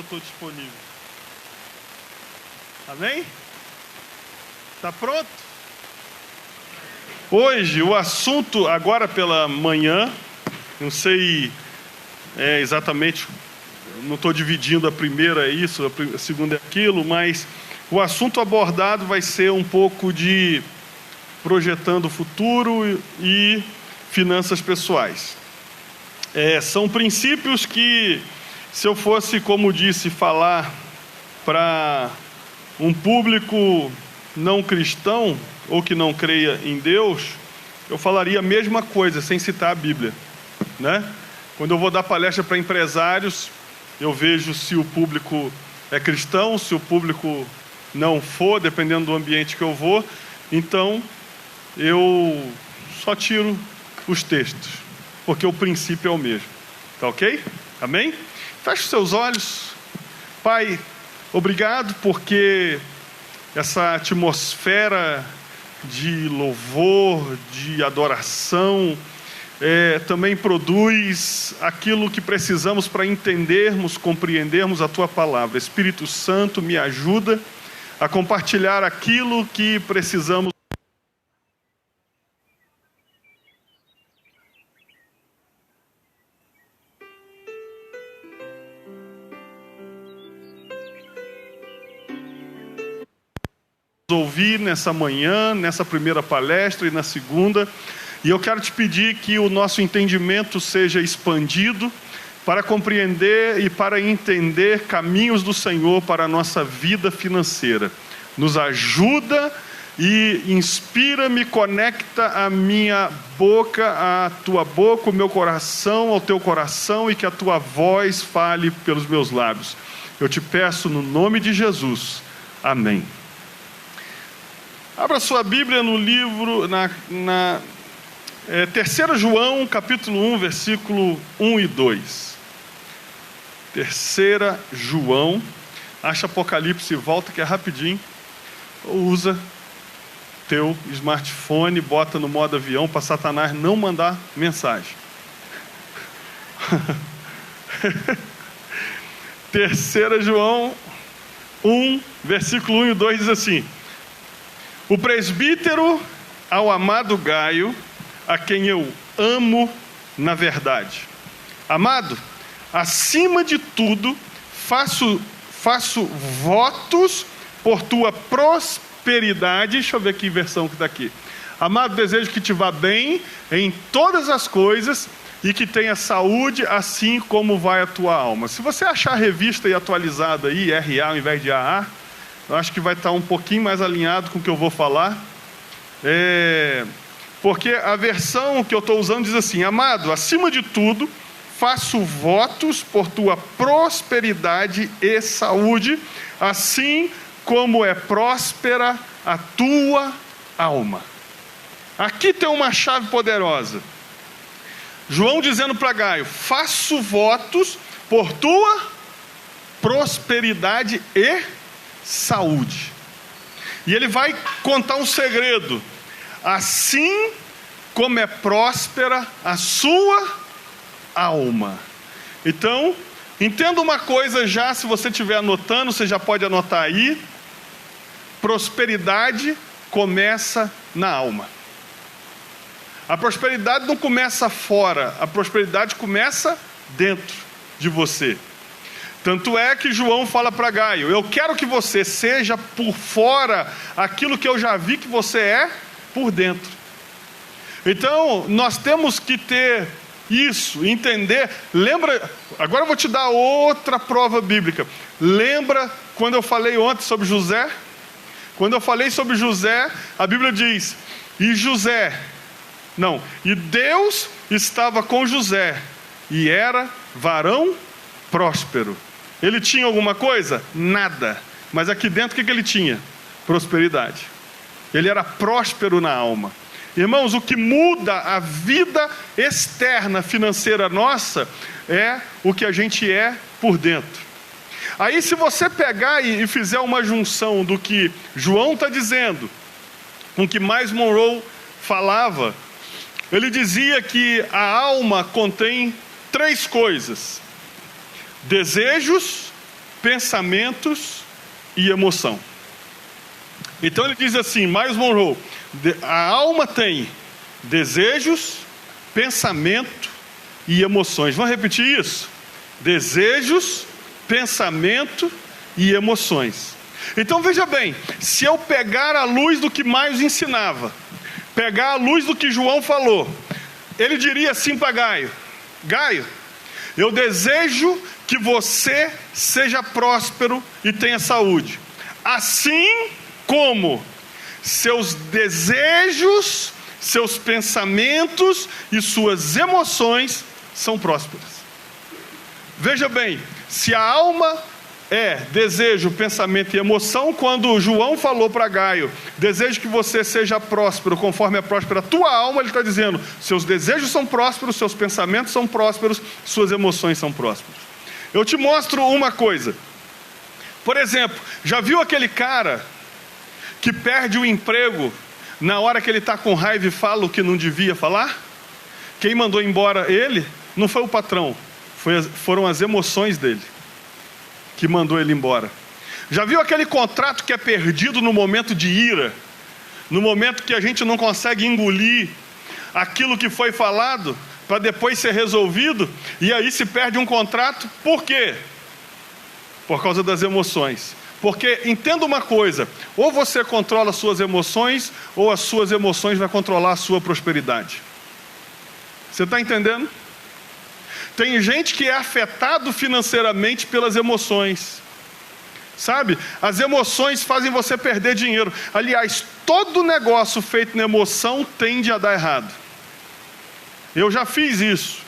eu estou disponível. Amém? Está pronto? Hoje, o assunto, agora pela manhã, não sei exatamente, não estou dividindo a primeira é isso, a segunda é aquilo, mas o assunto abordado vai ser um pouco de projetando o futuro e finanças pessoais. São princípios que, se eu fosse, como disse, falar para um público não cristão, ou que não creia em Deus, eu falaria a mesma coisa, sem citar a Bíblia, né? Quando eu vou dar palestra para empresários, eu vejo se o público é cristão, se o público não for, dependendo do ambiente que eu vou, então eu só tiro os textos, porque o princípio é o mesmo, tá ok? Amém? Feche os seus olhos. Pai, obrigado porque essa atmosfera de louvor, de adoração, também produz aquilo que precisamos para entendermos, compreendermos a Tua Palavra. Espírito Santo, me ajuda a compartilhar aquilo que precisamos. Ouvir nessa manhã, nessa primeira palestra e na segunda, e eu quero te pedir que o nosso entendimento seja expandido para compreender e para entender caminhos do Senhor para a nossa vida financeira. Nos ajuda e inspira-me, conecta a minha boca à tua boca, o meu coração ao teu coração, e que a tua voz fale pelos meus lábios. Eu te peço no nome de Jesus. Amém. Abra sua Bíblia no livro, na 3 João, capítulo 1, versículo 1 e 2. 3 João, acha Apocalipse e volta, que é rapidinho. Usa teu smartphone, bota no modo avião para Satanás não mandar mensagem. 3 João 1, versículo 1 e 2 diz assim: o presbítero ao amado Gaio, a quem eu amo na verdade. Amado, acima de tudo, faço votos por tua prosperidade. Deixa eu ver que versão que está aqui. Amado, desejo que te vá bem em todas as coisas e que tenha saúde, assim como vai a tua alma. Se você achar a revista e atualizada aí, RA ao invés de AA, eu acho que vai estar um pouquinho mais alinhado com o que eu vou falar. Porque a versão que eu estou usando diz assim: amado, acima de tudo, faço votos por tua prosperidade e saúde, assim como é próspera a tua alma. Aqui tem uma chave poderosa. João dizendo para Gaio: faço votos por tua prosperidade e saúde. E ele vai contar um segredo: assim como é próspera a sua alma. Então, entenda uma coisa já, se você estiver anotando, você já pode anotar aí: prosperidade começa na alma. A prosperidade não começa fora, a prosperidade começa dentro de você. Tanto é que João fala para Gaio: eu quero que você seja por fora aquilo que eu já vi que você é por dentro. Então, nós temos que ter isso, entender. Lembra, agora eu vou te dar outra prova bíblica. Lembra quando eu falei ontem sobre José? Quando eu falei sobre José, a Bíblia diz: e Deus estava com José, e era varão próspero. Ele tinha alguma coisa? Nada. Mas aqui dentro o que ele tinha? Prosperidade. Ele era próspero na alma. Irmãos, o que muda a vida externa financeira nossa é o que a gente é por dentro. Aí, se você pegar e fizer uma junção do que João está dizendo com o que Miles Monroe falava, ele dizia que a alma contém 3 coisas: desejos, pensamentos e emoção. Então ele diz assim, Myles Munroe, a alma tem desejos, pensamento e emoções. Vamos repetir isso? Desejos, pensamento e emoções. Então veja bem, se eu pegar a luz do que Myles ensinava, pegar a luz do que João falou, ele diria assim para Gaio: Gaio, eu desejo que você seja próspero e tenha saúde, assim como seus desejos, seus pensamentos e suas emoções são prósperas. Veja bem, se a alma é desejo, pensamento e emoção, quando João falou para Gaio, desejo que você seja próspero, conforme é próspera a tua alma, ele está dizendo, seus desejos são prósperos, seus pensamentos são prósperos, suas emoções são prósperas. Eu te mostro uma coisa. Por exemplo, já viu aquele cara que perde o emprego na hora que ele está com raiva e fala o que não devia falar? Quem mandou embora ele não foi o patrão, foram as emoções dele que mandou ele embora. Já viu aquele contrato que é perdido no momento de ira? No momento que a gente não consegue engolir aquilo que foi falado, para depois ser resolvido, e aí se perde um contrato. Por quê? Por causa das emoções. Porque, entenda uma coisa, ou você controla as suas emoções, ou as suas emoções vão controlar a sua prosperidade. Você está entendendo? Tem gente que é afetado financeiramente pelas emoções. Sabe? As emoções fazem você perder dinheiro. Aliás, todo negócio feito na emoção tende a dar errado. Eu já fiz isso.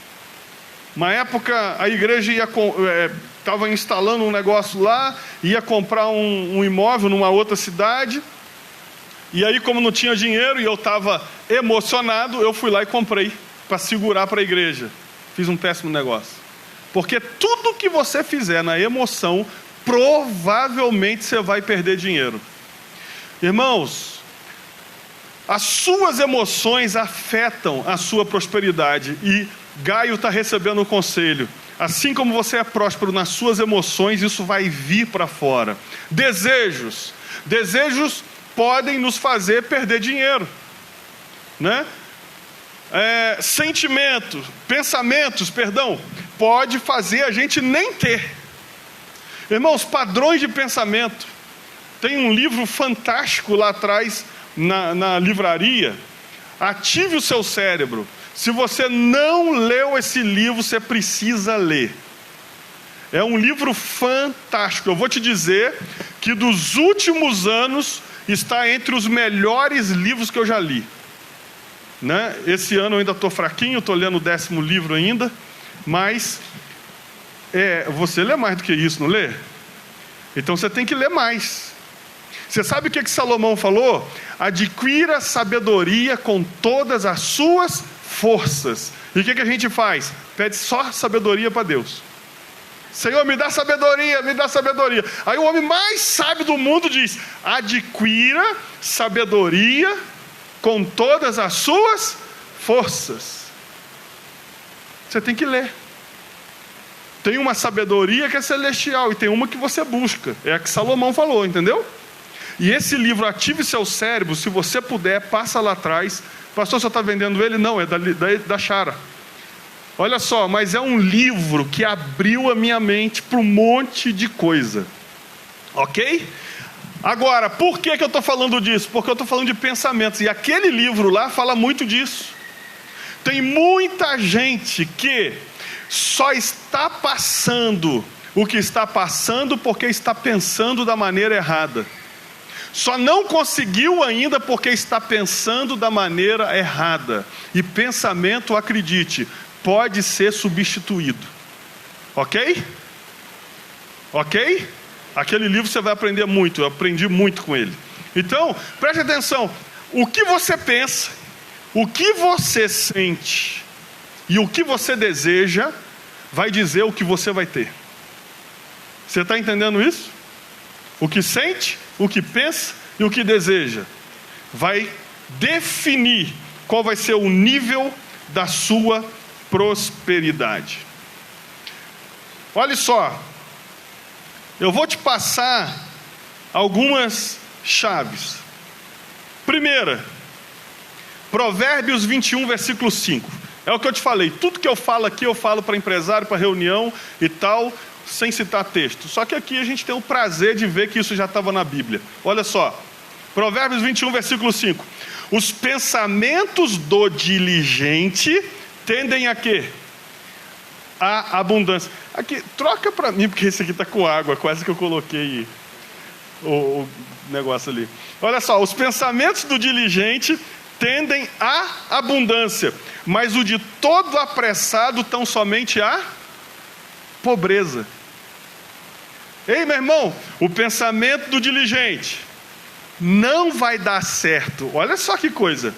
Uma época a igreja estava instalando um negócio lá, ia comprar um imóvel numa outra cidade. E aí, como não tinha dinheiro e eu estava emocionado, eu fui lá e comprei para segurar para a igreja. Fiz um péssimo negócio. Porque tudo que você fizer na emoção, provavelmente você vai perder dinheiro. Irmãos, as suas emoções afetam a sua prosperidade. E Gaio está recebendo um conselho. Assim como você é próspero nas suas emoções, isso vai vir para fora. Desejos podem nos fazer perder dinheiro, né? Pensamentos, pode fazer a gente nem ter. Irmãos, padrões de pensamento. Tem um livro fantástico lá atrás, na livraria, Ative o Seu Cérebro. Se você não leu esse livro, você precisa ler. É um livro fantástico. Eu vou te dizer que dos últimos anos está entre os melhores livros que eu já li. Né? Esse ano eu ainda estou fraquinho, estou lendo o 10º livro ainda, mas você lê mais do que isso, não lê? Então você tem que ler mais. Você sabe o que Salomão falou? Adquira sabedoria com todas as suas forças. E o que a gente faz? Pede só sabedoria para Deus. Senhor, me dá sabedoria, me dá sabedoria. Aí o homem mais sábio do mundo diz: adquira sabedoria com todas as suas forças. Você tem que ler. Tem uma sabedoria que é celestial e tem uma que você busca. É a que Salomão falou, entendeu? E esse livro, Ative Seu Cérebro, se você puder, passa lá atrás. Pastor, você está vendendo ele? Não, é da Chara. Olha só, mas é um livro que abriu a minha mente para um monte de coisa. Ok? Agora, por que eu estou falando disso? Porque eu estou falando de pensamentos. E aquele livro lá fala muito disso. Tem muita gente que só está passando o que está passando porque está pensando da maneira errada. Só não conseguiu ainda porque está pensando da maneira errada. E pensamento, acredite, pode ser substituído. Ok? Ok? Aquele livro você vai aprender muito. Eu aprendi muito com ele. Então, preste atenção. O que você pensa, o que você sente e o que você deseja vai dizer o que você vai ter. Você está entendendo isso? O que sente, o que pensa e o que deseja vai definir qual vai ser o nível da sua prosperidade. Olha só, Eu vou te passar algumas chaves. Primeira, Provérbios 21, versículo 5. É o que eu te falei. Tudo que eu falo aqui, eu falo para empresário, para reunião e tal, sem citar texto. Só que aqui a gente tem o prazer de ver que isso já estava na Bíblia. Olha só. Provérbios 21, versículo 5. Os pensamentos do diligente tendem a quê? A abundância. Aqui, troca para mim, porque esse aqui está com água. Quase que eu coloquei o negócio ali. Olha só. Os pensamentos do diligente tendem à abundância, mas o de todo apressado tão somente à pobreza. Ei, meu irmão, o pensamento do diligente não vai dar certo. Olha só que coisa.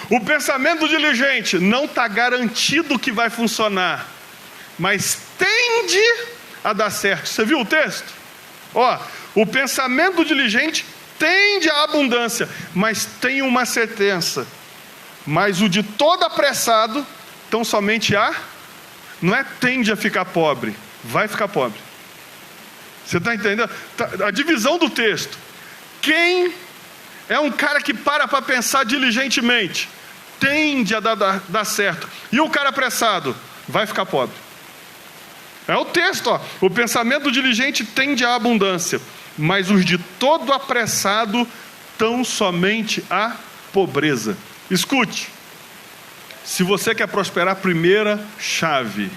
O pensamento do diligente não está garantido que vai funcionar, mas tende a dar certo. Você viu o texto? Ó, o pensamento do diligente tende à abundância, mas tem uma sentença. Mas o de todo apressado, tão somente não é tende a ficar pobre, vai ficar pobre. Você está entendendo? A divisão do texto. Quem é um cara que para pensar diligentemente, tende a dar certo. E o cara apressado, vai ficar pobre. É o texto, ó. O pensamento diligente tende à abundância, mas os de todo apressado tão somente à pobreza. Escute, se você quer prosperar, primeira chave,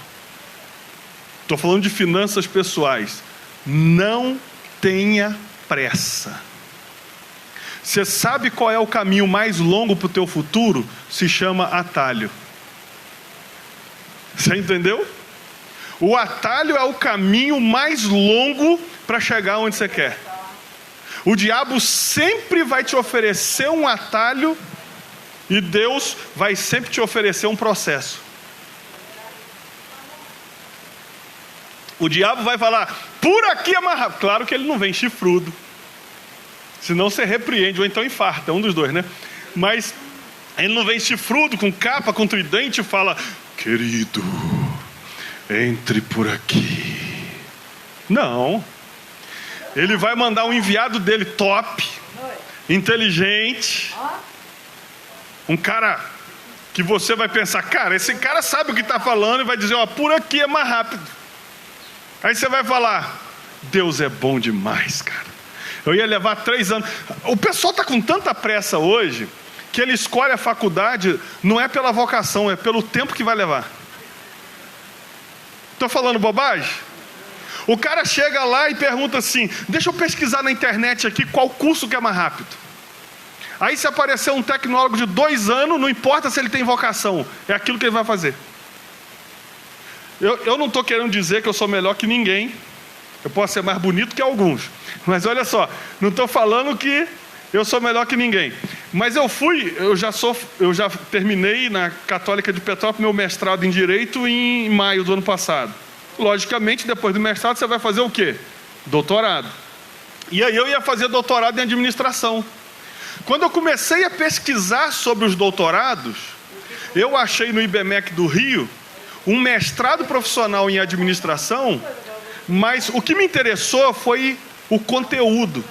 estou falando de finanças pessoais, não tenha pressa. Você sabe qual é o caminho mais longo para o teu futuro? Se chama atalho. Você entendeu? O atalho é o caminho mais longo para chegar onde você quer. O diabo sempre vai te oferecer um atalho e Deus vai sempre te oferecer um processo. O diabo vai falar, por aqui é mais rápido. Claro que ele não vem chifrudo. Senão você repreende, ou então infarta, um dos dois, né? Mas ele não vem chifrudo, com capa, com tridente e fala, querido, entre por aqui. Não. Ele vai mandar um enviado dele top, inteligente, um cara que você vai pensar, cara, esse cara sabe o que está falando e vai dizer, ó, por aqui é mais rápido. Aí você vai falar, Deus é bom demais, cara. Eu ia levar 3 anos. O pessoal está com tanta pressa hoje que ele escolhe a faculdade, não é pela vocação, é pelo tempo que vai levar. Estou falando bobagem? O cara chega lá e pergunta assim, deixa eu pesquisar na internet aqui qual curso que é mais rápido. Aí se aparecer um tecnólogo de 2 anos, não importa se ele tem vocação, é aquilo que ele vai fazer. Eu não estou querendo dizer que eu sou melhor que ninguém. Eu posso ser mais bonito que alguns. Mas olha só, não estou falando que eu sou melhor que ninguém. Mas eu já terminei na Católica de Petrópolis meu mestrado em Direito em maio do ano passado. Logicamente, depois do mestrado, você vai fazer o quê? Doutorado. E aí eu ia fazer doutorado em administração. Quando eu comecei a pesquisar sobre os doutorados, eu achei no IBMEC do Rio um mestrado profissional em administração, mas o que me interessou foi o conteúdo.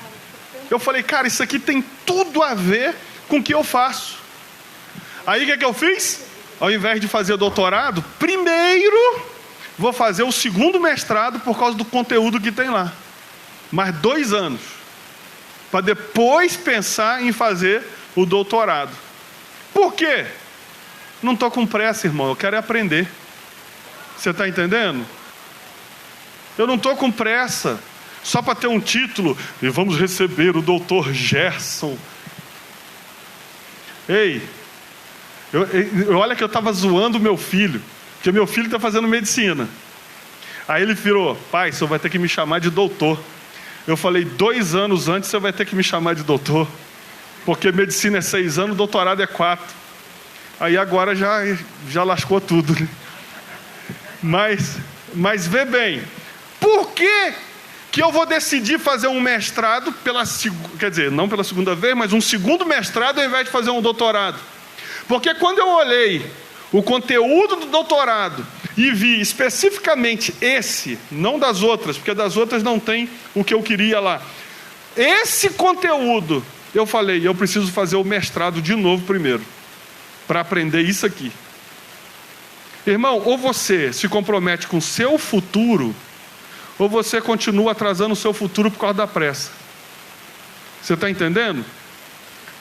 Eu falei, cara, isso aqui tem tudo a ver com o que eu faço. Aí o que eu fiz? Ao invés de fazer doutorado, primeiro vou fazer o segundo mestrado por causa do conteúdo que tem lá. Mais 2 anos. Para depois pensar em fazer o doutorado. Por quê? Não estou com pressa, irmão, eu quero aprender. Você está entendendo? Eu não estou com pressa, só para ter um título, e vamos receber o doutor Gerson. Ei, olha que eu estava zoando o meu filho, porque meu filho está fazendo medicina. Aí ele virou, pai, você vai ter que me chamar de doutor. Eu falei, 2 anos antes você vai ter que me chamar de doutor, porque medicina é 6 anos, doutorado é 4. Aí agora já lascou tudo, né? Mas vê bem, por que eu vou decidir fazer um mestrado não pela segunda vez, mas um segundo mestrado ao invés de fazer um doutorado? Porque quando eu olhei o conteúdo do doutorado e vi especificamente esse, não das outras, porque das outras não tem o que eu queria lá. Esse conteúdo, eu falei, eu preciso fazer o mestrado de novo primeiro, para aprender isso aqui. Irmão, ou você se compromete com o seu futuro, ou você continua atrasando o seu futuro por causa da pressa. Você está entendendo?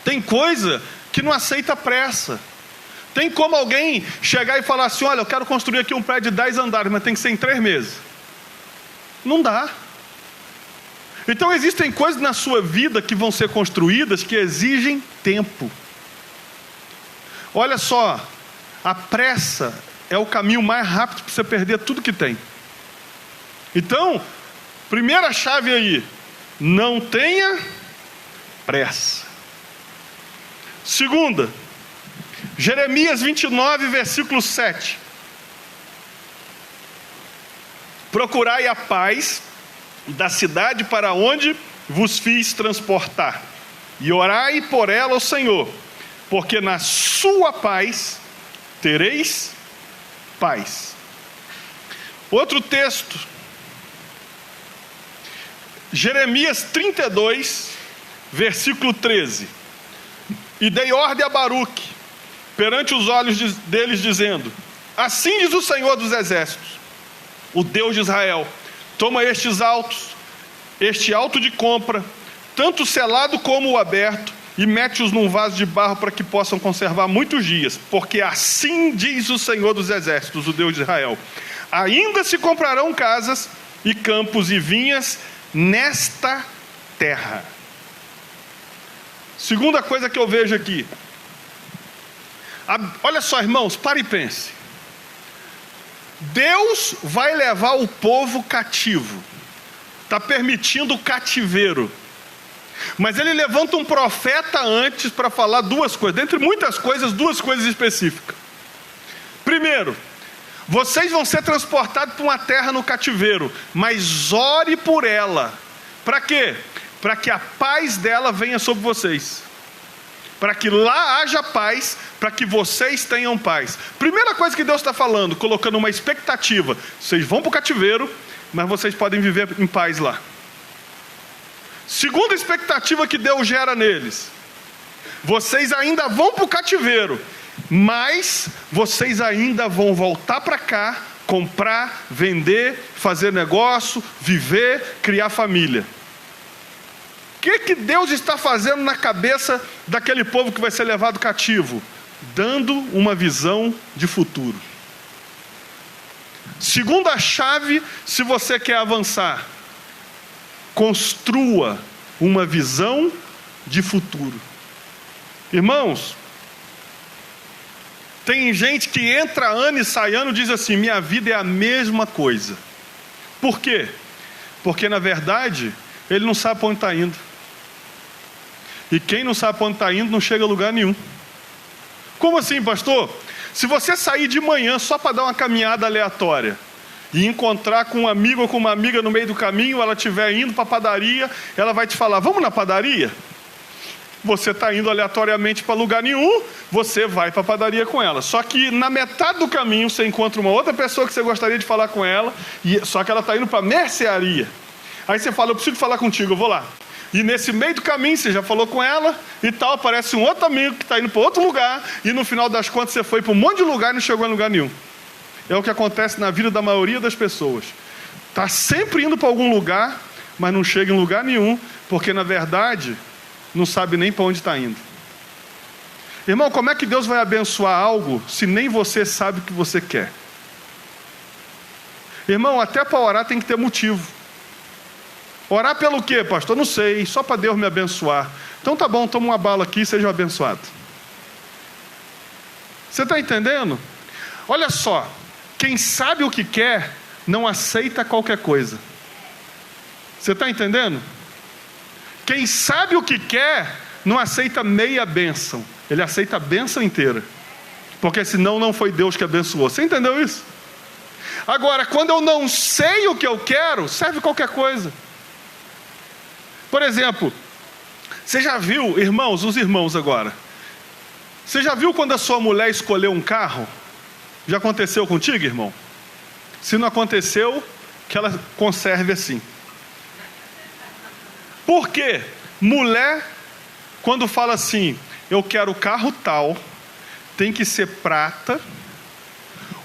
Tem coisa que não aceita pressa. Tem como alguém chegar e falar assim, olha, eu quero construir aqui um prédio de 10 andares, mas tem que ser em 3 meses. Não dá. Então existem coisas na sua vida que vão ser construídas que exigem tempo. Olha só, a pressa é o caminho mais rápido para você perder tudo que tem. Então, primeira chave aí, não tenha pressa. Segunda, Jeremias 29, versículo 7. Procurai a paz da cidade para onde vos fiz transportar, e orai por ela ao Senhor, porque na sua paz tereis paz. Outro texto, Jeremias 32, versículo 13. E dei ordem a Baruque perante os olhos deles, dizendo: assim diz o Senhor dos Exércitos, o Deus de Israel: toma este alto de compra, tanto o selado como o aberto, e mete-os num vaso de barro para que possam conservar muitos dias, porque assim diz o Senhor dos Exércitos, o Deus de Israel: ainda se comprarão casas e campos e vinhas nesta terra. Segunda coisa que eu vejo aqui, olha só, irmãos, pare e pense. Deus vai levar o povo cativo, está permitindo o cativeiro, mas ele levanta um profeta antes para falar duas coisas, dentre muitas coisas, duas coisas específicas. Primeiro, vocês vão ser transportados para uma terra no cativeiro, mas ore por ela. Para quê? Para que a paz dela venha sobre vocês, para que lá haja paz, para que vocês tenham paz. Primeira coisa que Deus está falando, colocando uma expectativa: vocês vão para o cativeiro, mas vocês podem viver em paz lá. Segunda expectativa que Deus gera neles: vocês ainda vão para o cativeiro, mas vocês ainda vão voltar para cá, comprar, vender, fazer negócio, viver, criar família. O que Deus está fazendo na cabeça daquele povo que vai ser levado cativo? Dando uma visão de futuro. Segunda chave, se você quer avançar: construa uma visão de futuro. Irmãos, tem gente que entra ano e sai ano e diz assim: minha vida é a mesma coisa. Por quê? Porque na verdade ele não sabe para onde está indo. E quem não sabe para onde está indo não chega a lugar nenhum. Como assim, pastor? Se você sair de manhã só para dar uma caminhada aleatória e encontrar com um amigo ou com uma amiga no meio do caminho, ela estiver indo para a padaria, ela vai te falar: vamos na padaria? Você está indo aleatoriamente para lugar nenhum, você vai para a padaria com ela. Só que na metade do caminho você encontra uma outra pessoa que você gostaria de falar com ela, só que ela está indo para a mercearia. Aí você fala: eu preciso falar contigo, eu vou lá. E nesse meio do caminho você já falou com ela e tal, aparece um outro amigo que está indo para outro lugar, e no final das contas você foi para um monte de lugar e não chegou em lugar nenhum. É o que acontece na vida da maioria das pessoas. Está sempre indo para algum lugar, mas não chega em lugar nenhum, porque na verdade não sabe nem para onde está indo. Irmão, como é que Deus vai abençoar algo se nem você sabe o que você quer? Irmão, até para orar tem que ter motivo. Orar pelo quê, pastor? Não sei, só para Deus me abençoar. Então tá bom, toma uma bala aqui e seja abençoado. Você está entendendo? Olha só, quem sabe o que quer não aceita qualquer coisa. Você está entendendo? Quem sabe o que quer não aceita meia bênção, ele aceita a bênção inteira, porque senão não foi Deus que abençoou. Você entendeu isso? Agora, quando eu não sei o que eu quero, serve qualquer coisa. Por exemplo, você já viu, irmãos, os irmãos agora, você já viu quando a sua mulher escolheu um carro? Já aconteceu contigo, irmão? Se não aconteceu, que ela conserve assim. Por quê? Mulher, quando fala assim, eu quero carro tal, tem que ser prata,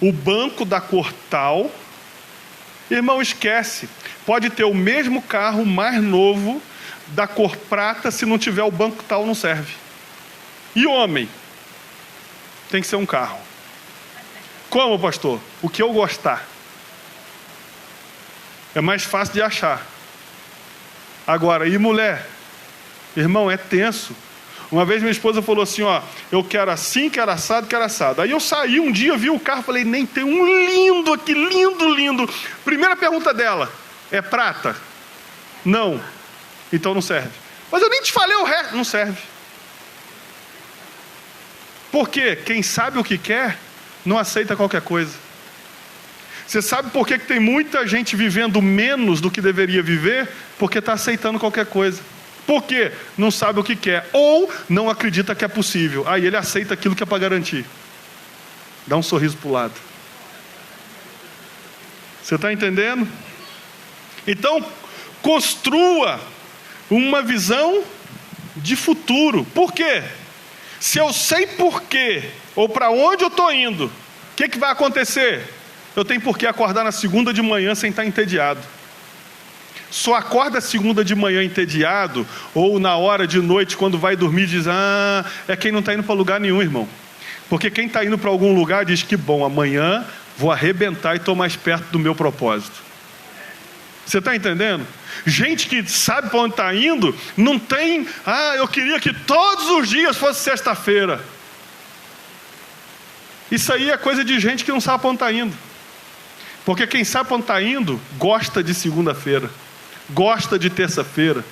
o banco da cor tal. Irmão, esquece. Pode ter o mesmo carro mais novo, da cor prata, se não tiver o banco tal, não serve. E homem? Tem que ser um carro. Como, pastor? O que eu gostar. É mais fácil de achar. Agora, e mulher? Irmão, é tenso. Uma vez minha esposa falou assim, ó, eu quero assim, quero assado, quero assado. Aí eu saí um dia, vi o carro, falei, nem tem um lindo aqui, lindo, lindo. Primeira pergunta dela, é prata? Não. Então não serve. Mas eu nem te falei o resto. Não serve. Por quê? Quem sabe o que quer, não aceita qualquer coisa. Você sabe por que tem muita gente vivendo menos do que deveria viver? Porque está aceitando qualquer coisa. Por quê? Não sabe o que quer. Ou não acredita que é possível. Aí ele aceita aquilo que é para garantir. Dá um sorriso para o lado. Você está entendendo? Então, construa uma visão de futuro. Por quê? Se eu sei por quê, ou para onde eu estou indo, o que vai acontecer? Eu tenho por que acordar na segunda de manhã sem estar entediado. Só acorda segunda de manhã entediado, ou na hora de noite, quando vai dormir, diz, é quem não está indo para lugar nenhum, irmão. Porque quem está indo para algum lugar diz que bom, amanhã vou arrebentar e estou mais perto do meu propósito. Você está entendendo? Gente que sabe para onde está indo, não tem, eu queria que todos os dias fosse sexta-feira. Isso aí é coisa de gente que não sabe para onde está indo. Porque quem sabe para onde está indo, gosta de segunda-feira, gosta de terça-feira,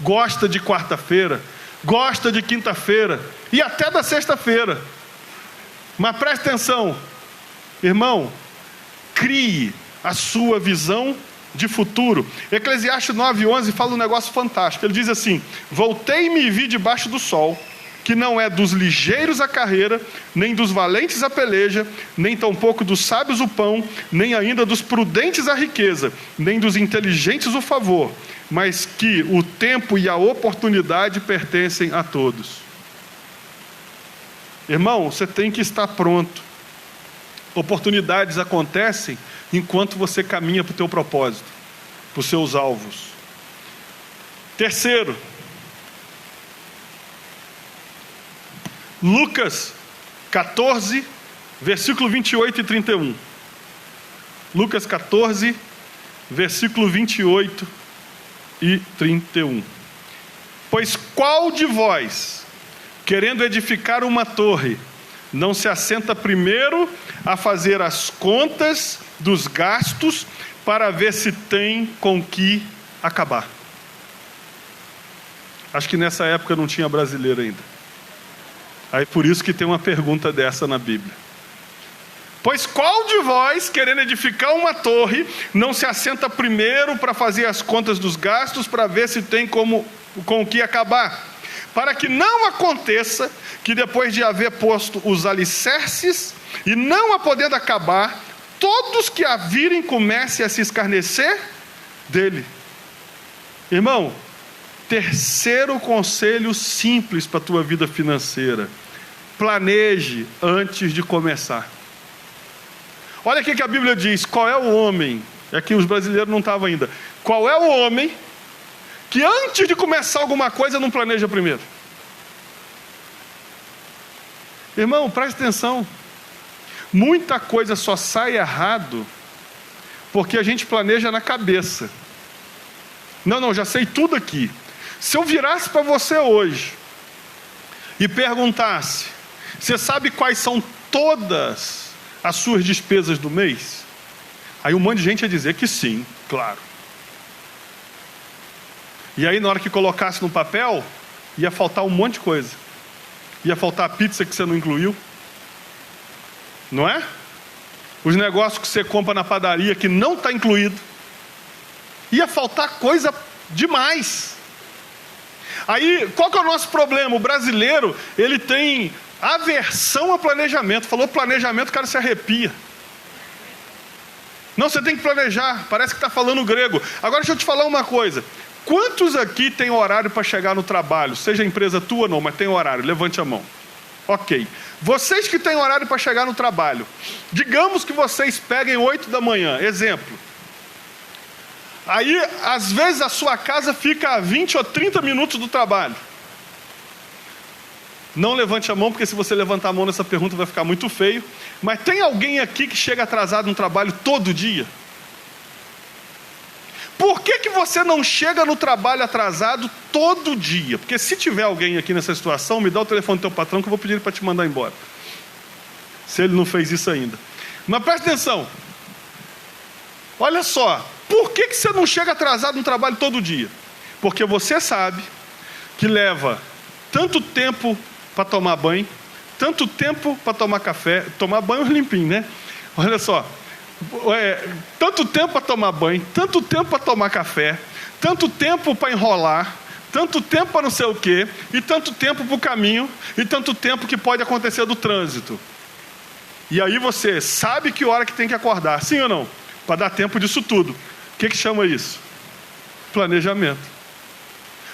gosta de quarta-feira, gosta de quinta-feira e até da sexta-feira. Mas preste atenção, irmão, crie a sua visão de futuro. Eclesiastes 9:11 fala um negócio fantástico. Ele diz assim, voltei-me e vi debaixo do sol, que não é dos ligeiros a carreira, nem dos valentes a peleja, nem tampouco dos sábios o pão, nem ainda dos prudentes a riqueza, nem dos inteligentes o favor, mas que o tempo e a oportunidade pertencem a todos. Irmão, você tem que estar pronto. Oportunidades acontecem enquanto você caminha para o teu propósito, para os seus alvos. Terceiro, Lucas 14, versículo 28 e 31. Lucas 14, versículo 28 e 31. Pois qual de vós, querendo edificar uma torre, não se assenta primeiro a fazer as contas dos gastos para ver se tem com que acabar? Acho que nessa época não tinha brasileiro ainda. Aí por isso que tem uma pergunta dessa na Bíblia. Pois qual de vós, querendo edificar uma torre, não se assenta primeiro para fazer as contas dos gastos para ver se tem com o que acabar? Para que não aconteça que depois de haver posto os alicerces e não a podendo acabar, todos que a virem comecem a se escarnecer dele. Irmão, terceiro conselho simples para a tua vida financeira: planeje antes de começar. Olha o que a Bíblia diz. Qual é o homem? É que os brasileiros não estavam ainda. Qual é o homem que antes de começar alguma coisa não planeja primeiro? Irmão, preste atenção. Muita coisa só sai errado porque a gente planeja na cabeça. Não, já sei tudo aqui. Se eu virasse para você hoje e perguntasse, você sabe quais são todas as suas despesas do mês? Aí um monte de gente ia dizer que sim, claro. E aí na hora que colocasse no papel, ia faltar um monte de coisa. Ia faltar a pizza que você não incluiu. Não é? Os negócios que você compra na padaria que não está incluído. Ia faltar coisa demais. Aí, qual que é o nosso problema? O brasileiro, ele tem aversão a planejamento. Falou planejamento, o cara se arrepia. Não, você tem que planejar, parece que está falando grego. Agora deixa eu te falar uma coisa. Quantos aqui tem horário para chegar no trabalho? Seja empresa tua ou não, mas tem horário, levante a mão. Ok. Vocês que têm horário para chegar no trabalho, digamos que vocês peguem 8 da manhã, exemplo. Aí, às vezes, a sua casa fica a 20 ou 30 minutos do trabalho. Não levante a mão, porque se você levantar a mão nessa pergunta vai ficar muito feio. Mas tem alguém aqui que chega atrasado no trabalho todo dia? Por que você não chega no trabalho atrasado todo dia? Porque se tiver alguém aqui nessa situação, me dá o telefone do teu patrão que eu vou pedir ele para te mandar embora. Se ele não fez isso ainda. Mas presta atenção. Olha só. Por que você não chega atrasado no trabalho todo dia? Porque você sabe que leva tanto tempo para tomar banho, tanto tempo para tomar café, tomar banho limpinho, né? Olha só. Tanto tempo para tomar banho, tanto tempo para tomar café, tanto tempo para enrolar, tanto tempo para não sei o quê, e tanto tempo para o caminho, e tanto tempo que pode acontecer do trânsito. E aí você sabe que hora que tem que acordar, sim ou não? Para dar tempo disso tudo. O que chama isso? Planejamento.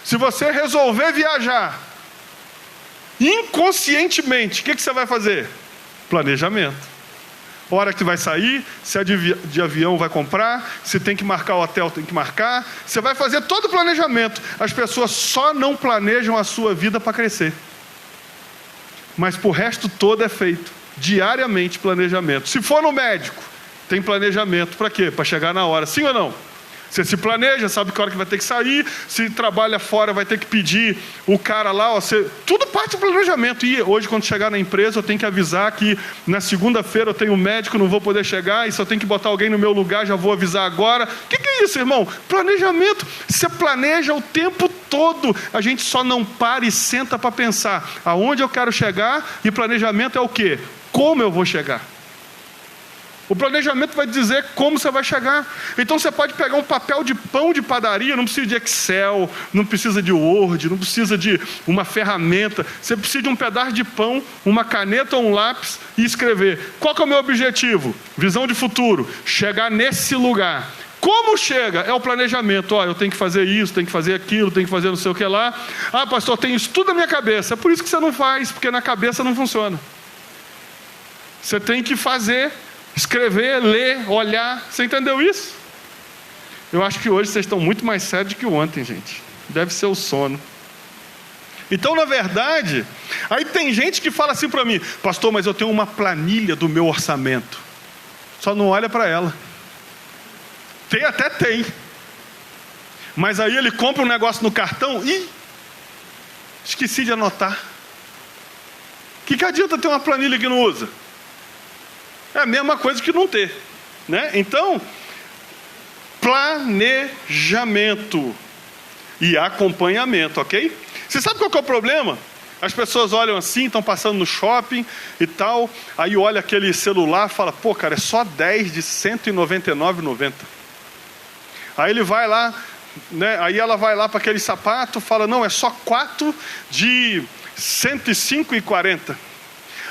Se você resolver viajar inconscientemente, o que você vai fazer? Planejamento. Hora que vai sair, se é de avião vai comprar, se tem que marcar o hotel, tem que marcar. Você vai fazer todo o planejamento. As pessoas só não planejam a sua vida para crescer. Mas pro resto todo é feito. Diariamente planejamento. Se for no médico, tem planejamento. Para quê? Para chegar na hora. Sim ou não? Você se planeja, sabe que hora que vai ter que sair. Se trabalha fora, vai ter que pedir o cara lá. Tudo parte do planejamento. E hoje, quando chegar na empresa, eu tenho que avisar que na segunda-feira eu tenho um médico, não vou poder chegar. E se eu tenho que botar alguém no meu lugar, já vou avisar agora. O que é isso, irmão? Planejamento. Você planeja o tempo todo. A gente só não para e senta para pensar aonde eu quero chegar. E planejamento é o quê? Como eu vou chegar? O planejamento vai dizer como você vai chegar. Então você pode pegar um papel de pão de padaria, não precisa de Excel, não precisa de Word, não precisa de uma ferramenta. Você precisa de um pedaço de pão, uma caneta ou um lápis e escrever. Qual que é o meu objetivo? Visão de futuro. Chegar nesse lugar. Como chega? É o planejamento. Eu tenho que fazer isso, tenho que fazer aquilo, tenho que fazer não sei o que lá. Pastor, tem isso tudo na minha cabeça. É por isso que você não faz, porque na cabeça não funciona. Você tem que fazer, escrever, ler, olhar. Você entendeu isso? Eu acho que hoje vocês estão muito mais sérios que ontem, gente. Deve ser o sono. Então, na verdade, aí tem gente que fala assim para mim: pastor, mas eu tenho uma planilha do meu orçamento. Só não olha para ela. Até tem. Mas aí ele compra um negócio no cartão e esqueci de anotar. Que adianta ter uma planilha que não usa? É a mesma coisa que não ter, né? Então, planejamento e acompanhamento, ok? Você sabe qual que é o problema? As pessoas olham assim, estão passando no shopping e tal, aí olha aquele celular e fala: pô, cara, é só 10 de R$ 199,90. Aí ele vai lá, né? Aí ela vai lá para aquele sapato, fala: não, é só 4 de R$ 105,40.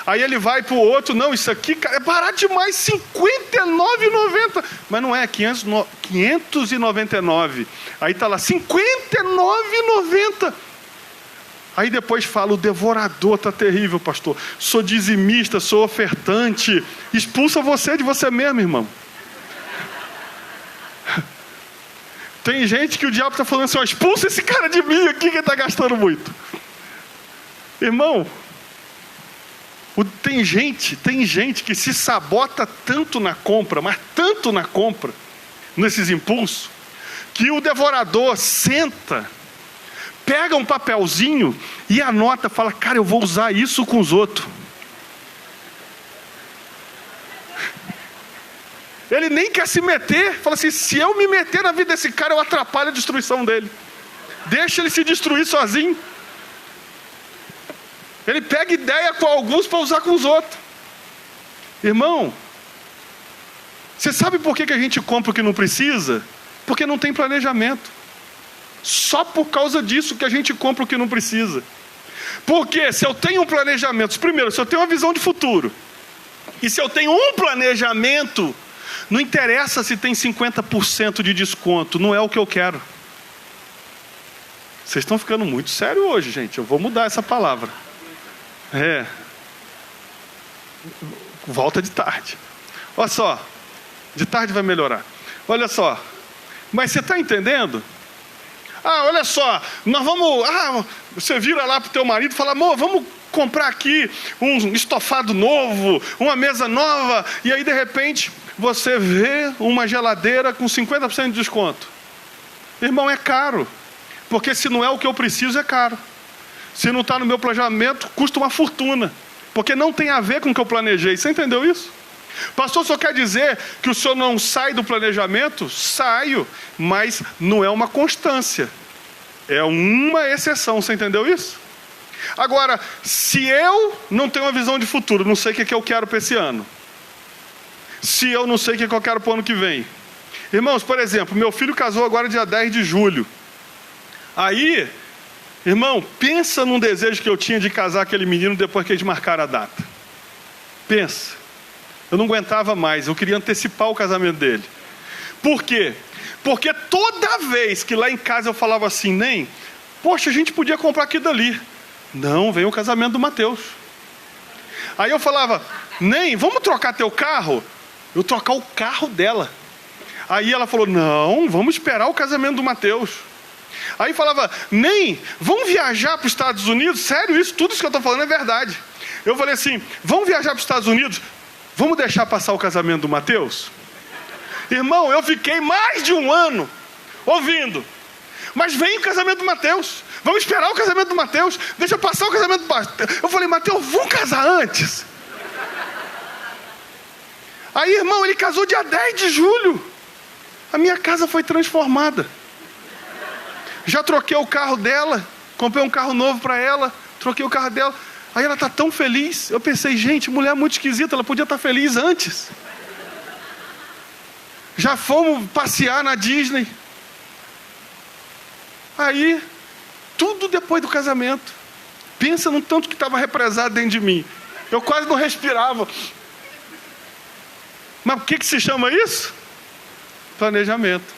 Aí ele vai para o outro: não, isso aqui, cara, é barato demais, R$ 59,90. Mas não é, 599. Aí está lá, R$ 59,90. Aí depois fala: o devorador está terrível, pastor. Sou dizimista, sou ofertante. Expulsa você de você mesmo, irmão. Tem gente que o diabo está falando assim: expulsa esse cara de mim aqui que ele está gastando muito. Irmão, tem gente que se sabota tanto na compra, mas tanto na compra, nesses impulsos, que o devorador senta, pega um papelzinho e anota, fala: cara, eu vou usar isso com os outros. Ele nem quer se meter, fala assim: se eu me meter na vida desse cara, eu atrapalho a destruição dele. Deixa ele se destruir sozinho. Ele pega ideia com alguns para usar com os outros. Irmão, você sabe por que a gente compra o que não precisa? Porque não tem planejamento. Só por causa disso que a gente compra o que não precisa. Porque se eu tenho um planejamento, primeiro, se eu tenho uma visão de futuro, e se eu tenho um planejamento, Não interessa se tem 50% de desconto, não é o que eu quero. Vocês estão ficando muito sérios hoje, gente. Eu vou mudar essa palavra. Volta de tarde. Olha só, de tarde vai melhorar. Olha só, mas você está entendendo? Olha só, nós vamos... você vira lá para o teu marido e fala, amor, vamos comprar aqui um estofado novo, uma mesa nova, e aí de repente você vê uma geladeira com 50% de desconto. Irmão, é caro, porque se não é o que eu preciso, é caro. Se não está no meu planejamento, custa uma fortuna, porque não tem a ver com o que eu planejei. Você entendeu isso? Pastor, só quer dizer que o senhor não sai do planejamento? Saio, mas não é uma constância, é uma exceção. Você entendeu isso? Agora, se eu não tenho uma visão de futuro, não sei o que eu quero para esse ano, se eu não sei o que eu quero para o ano que vem. Irmãos, por exemplo, meu filho casou agora dia 10 de julho. Aí, irmão, pensa num desejo que eu tinha de casar aquele menino depois que eles marcaram a data. Pensa. Eu não aguentava mais, eu queria antecipar o casamento dele. Por quê? Porque toda vez que lá em casa eu falava assim, nem, poxa, a gente podia comprar aqui dali. Não, vem o casamento do Mateus. Aí eu falava, nem, vamos trocar teu carro? Eu trocar o carro dela. Aí ela falou, não, vamos esperar o casamento do Mateus. Aí falava, nem, vamos viajar para os Estados Unidos? Sério, tudo isso que eu estou falando é verdade. Eu falei assim, vamos viajar para os Estados Unidos? Vamos deixar passar o casamento do Mateus? Irmão, eu fiquei mais de um ano ouvindo. Mas vem o casamento do Mateus. Vamos esperar o casamento do Mateus. Deixa passar o casamento do Mateus. Eu falei, Mateus, vamos casar antes? Aí, irmão, ele casou dia 10 de julho. A minha casa foi transformada. Já troquei o carro dela. Comprei um carro novo para ela. Troquei o carro dela. Aí ela está tão feliz. Eu pensei, gente, mulher muito esquisita, ela podia estar feliz antes. Já fomos passear na Disney. Aí, tudo depois do casamento. Pensa no tanto que estava represado dentro de mim. Eu quase não respirava. Mas o que se chama isso? Planejamento.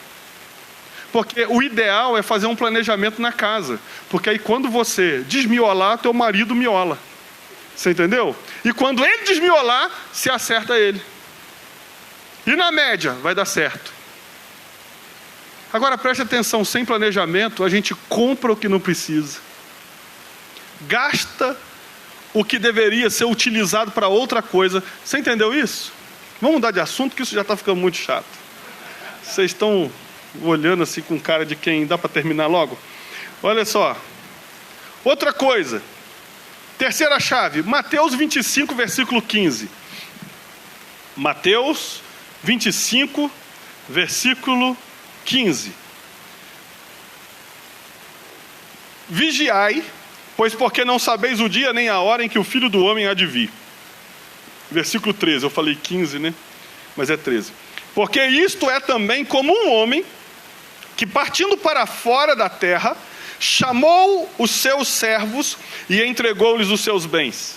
Porque o ideal é fazer um planejamento na casa. Porque aí quando você desmiolar, teu marido miola. Você entendeu? E quando ele desmiolar, se acerta ele. E na média, vai dar certo. Agora preste atenção, sem planejamento, a gente compra o que não precisa. Gasta o que deveria ser utilizado para outra coisa. Você entendeu isso? Vamos mudar de assunto, que isso já está ficando muito chato. Vocês estão olhando assim com cara de quem dá para terminar logo? Olha só. Outra coisa. Terceira chave. Mateus 25, versículo 15. Mateus 25, versículo 15. Vigiai, pois porque não sabeis o dia nem a hora em que o Filho do Homem há de vir. Versículo 13. Eu falei 15, né? Mas é 13. Porque isto é também como um homem que, partindo para fora da terra, chamou os seus servos e entregou-lhes os seus bens.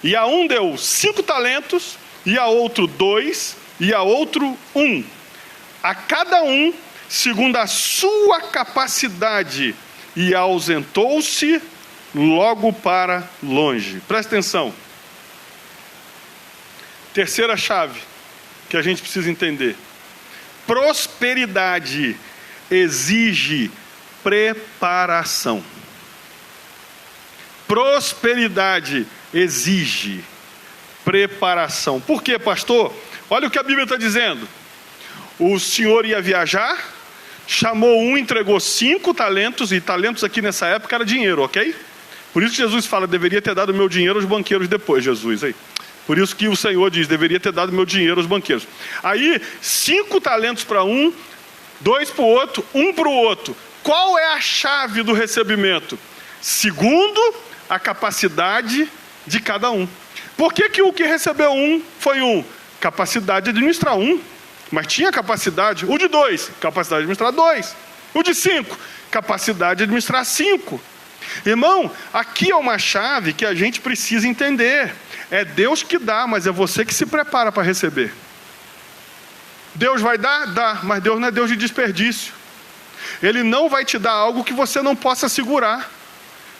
E a um deu 5 talentos, e a outro 2, e a outro 1. A cada um, segundo a sua capacidade, e ausentou-se logo para longe. Presta atenção. Terceira chave que a gente precisa entender. Prosperidade exige preparação. Prosperidade exige preparação. Por quê, pastor? Olha o que a Bíblia está dizendo. O senhor ia viajar, chamou um, entregou 5 talentos, e talentos aqui nessa época era dinheiro, ok? Por isso que Jesus fala, deveria ter dado meu dinheiro aos banqueiros depois, Jesus, aí. Por isso que o Senhor diz, deveria ter dado meu dinheiro aos banqueiros. Aí, 5 talentos para um, 2 para o outro, 1 para o outro. Qual é a chave do recebimento? Segundo a capacidade de cada um. Por que o que recebeu 1 foi 1? Capacidade de administrar 1. Mas tinha capacidade. O de 2, capacidade de administrar 2. O de 5, capacidade de administrar 5. Irmão, aqui é uma chave que a gente precisa entender. É Deus que dá, mas é você que se prepara para receber. Deus vai dar? Dá, mas Deus não é Deus de desperdício. Ele não vai te dar algo que você não possa segurar,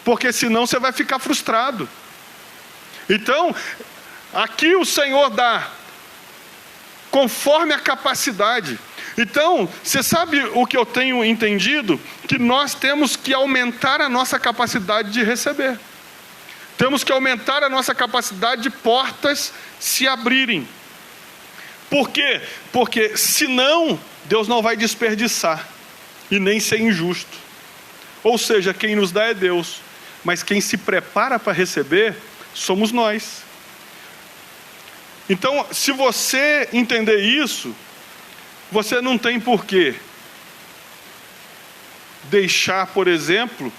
porque senão você vai ficar frustrado. Então, aqui o Senhor dá conforme a capacidade. Então, você sabe o que eu tenho entendido? Que nós temos que aumentar a nossa capacidade de receber. Temos que aumentar a nossa capacidade de portas se abrirem. Por quê? Porque senão Deus não vai desperdiçar e nem ser injusto. Ou seja, quem nos dá é Deus, mas quem se prepara para receber somos nós. Então, se você entender isso, você não tem por que deixar, por exemplo,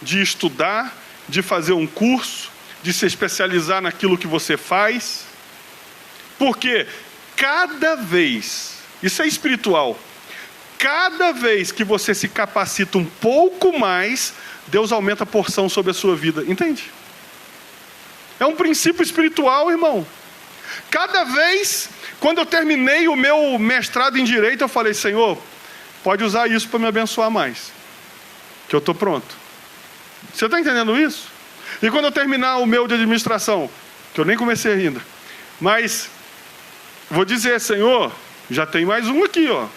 de estudar, de fazer um curso, de se especializar naquilo que você faz. Porque cada vez, isso é espiritual, cada vez que você se capacita um pouco mais, Deus aumenta a porção sobre a sua vida, entende? É um princípio espiritual, irmão. Cada vez, quando eu terminei o meu mestrado em Direito, eu falei, Senhor, pode usar isso para me abençoar mais, que eu estou pronto. Você está entendendo isso? E quando eu terminar o meu de administração, que eu nem comecei ainda, mas vou dizer, Senhor, já tem mais um aqui, ó.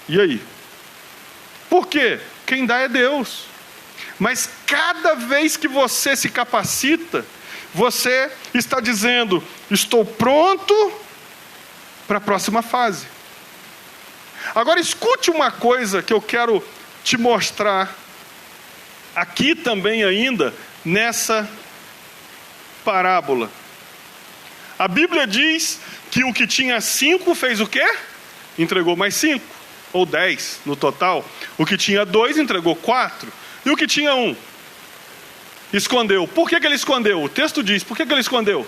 E aí? Por quê? Quem dá é Deus. Mas cada vez que você se capacita, você está dizendo, estou pronto para a próxima fase. Agora escute uma coisa que eu quero te mostrar aqui também ainda, nessa parábola. A Bíblia diz que o que tinha 5 fez o quê? Entregou mais 5, ou 10 no total. O que tinha 2 entregou 4. E o que tinha 1? Escondeu. Por que ele escondeu? O texto diz, por que ele escondeu?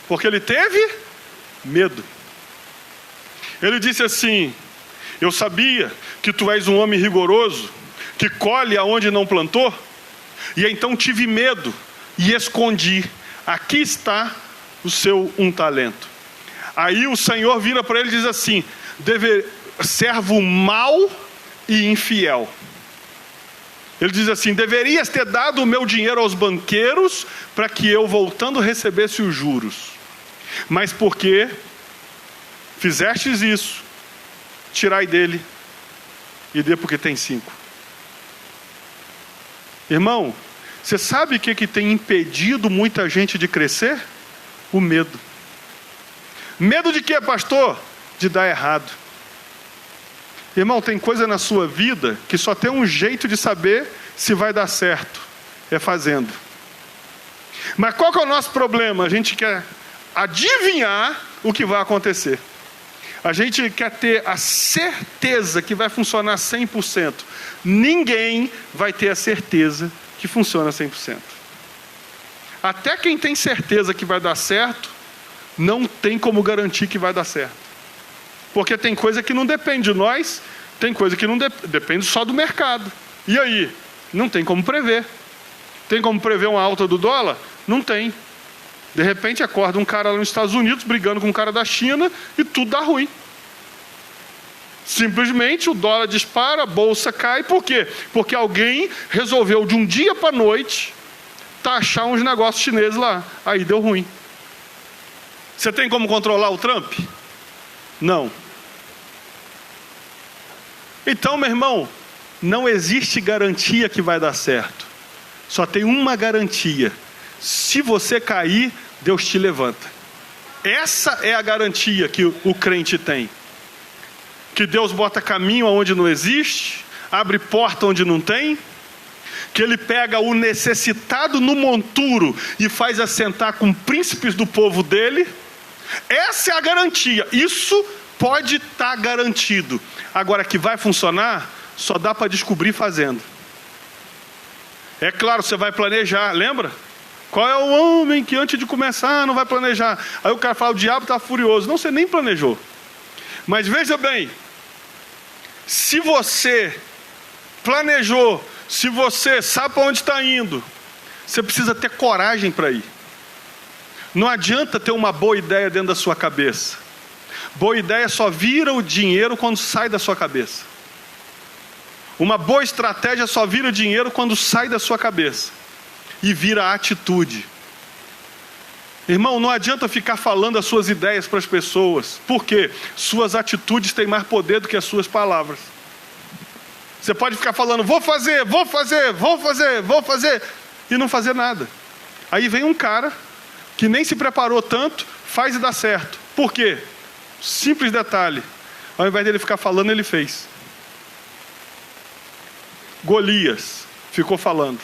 Porque ele teve medo. Ele disse assim, eu sabia que tu és um homem rigoroso, que colhe aonde não plantou, e então tive medo e escondi. Aqui está o seu 1 talento. Aí o Senhor vira para ele e diz assim, servo mau e infiel. Ele diz assim, deverias ter dado o meu dinheiro aos banqueiros, para que eu, voltando, recebesse os juros. Mas porque fizestes isso, tirai dele e dê porque tem 5. Irmão, você sabe o que tem impedido muita gente de crescer? O medo. Medo de quê, pastor? De dar errado. Irmão, tem coisa na sua vida que só tem um jeito de saber se vai dar certo. É fazendo. Mas qual que é o nosso problema? A gente quer adivinhar o que vai acontecer. A gente quer ter a certeza que vai funcionar 100%. Ninguém vai ter a certeza que funciona 100%. Até quem tem certeza que vai dar certo, não tem como garantir que vai dar certo. Porque tem coisa que não depende de nós, tem coisa que não depende só do mercado. E aí? Não tem como prever. Tem como prever uma alta do dólar? Não tem. De repente acorda um cara lá nos Estados Unidos brigando com um cara da China e tudo dá ruim. Simplesmente o dólar dispara, a bolsa cai. Por quê? Porque alguém resolveu de um dia para a noite taxar uns negócios chineses lá. Aí deu ruim. Você tem como controlar o Trump? Não. Então, meu irmão, não existe garantia que vai dar certo. Só tem uma garantia. Se você cair, Deus te levanta. Essa é a garantia que o crente tem. Que Deus bota caminho onde não existe, abre porta onde não tem, que Ele pega o necessitado no monturo e faz assentar com príncipes do povo dele. Essa é a garantia. Isso pode estar garantido. Agora, que vai funcionar, só dá para descobrir fazendo. É claro, você vai planejar, lembra? Qual é o homem que antes de começar não vai planejar? Aí o cara fala, o diabo está furioso. Não, você nem planejou. Mas veja bem, se você planejou, se você sabe para onde está indo, você precisa ter coragem para ir. Não adianta ter uma boa ideia dentro da sua cabeça. Boa ideia só vira o dinheiro quando sai da sua cabeça. Uma boa estratégia só vira dinheiro quando sai da sua cabeça e vira atitude. Irmão, não adianta ficar falando as suas ideias para as pessoas. Por quê? Suas atitudes têm mais poder do que as suas palavras. Você pode ficar falando, vou fazer, e não fazer nada. Aí vem um cara que nem se preparou tanto, faz e dá certo. Por quê? Simples detalhe. Ao invés dele ficar falando, ele fez. Golias ficou falando,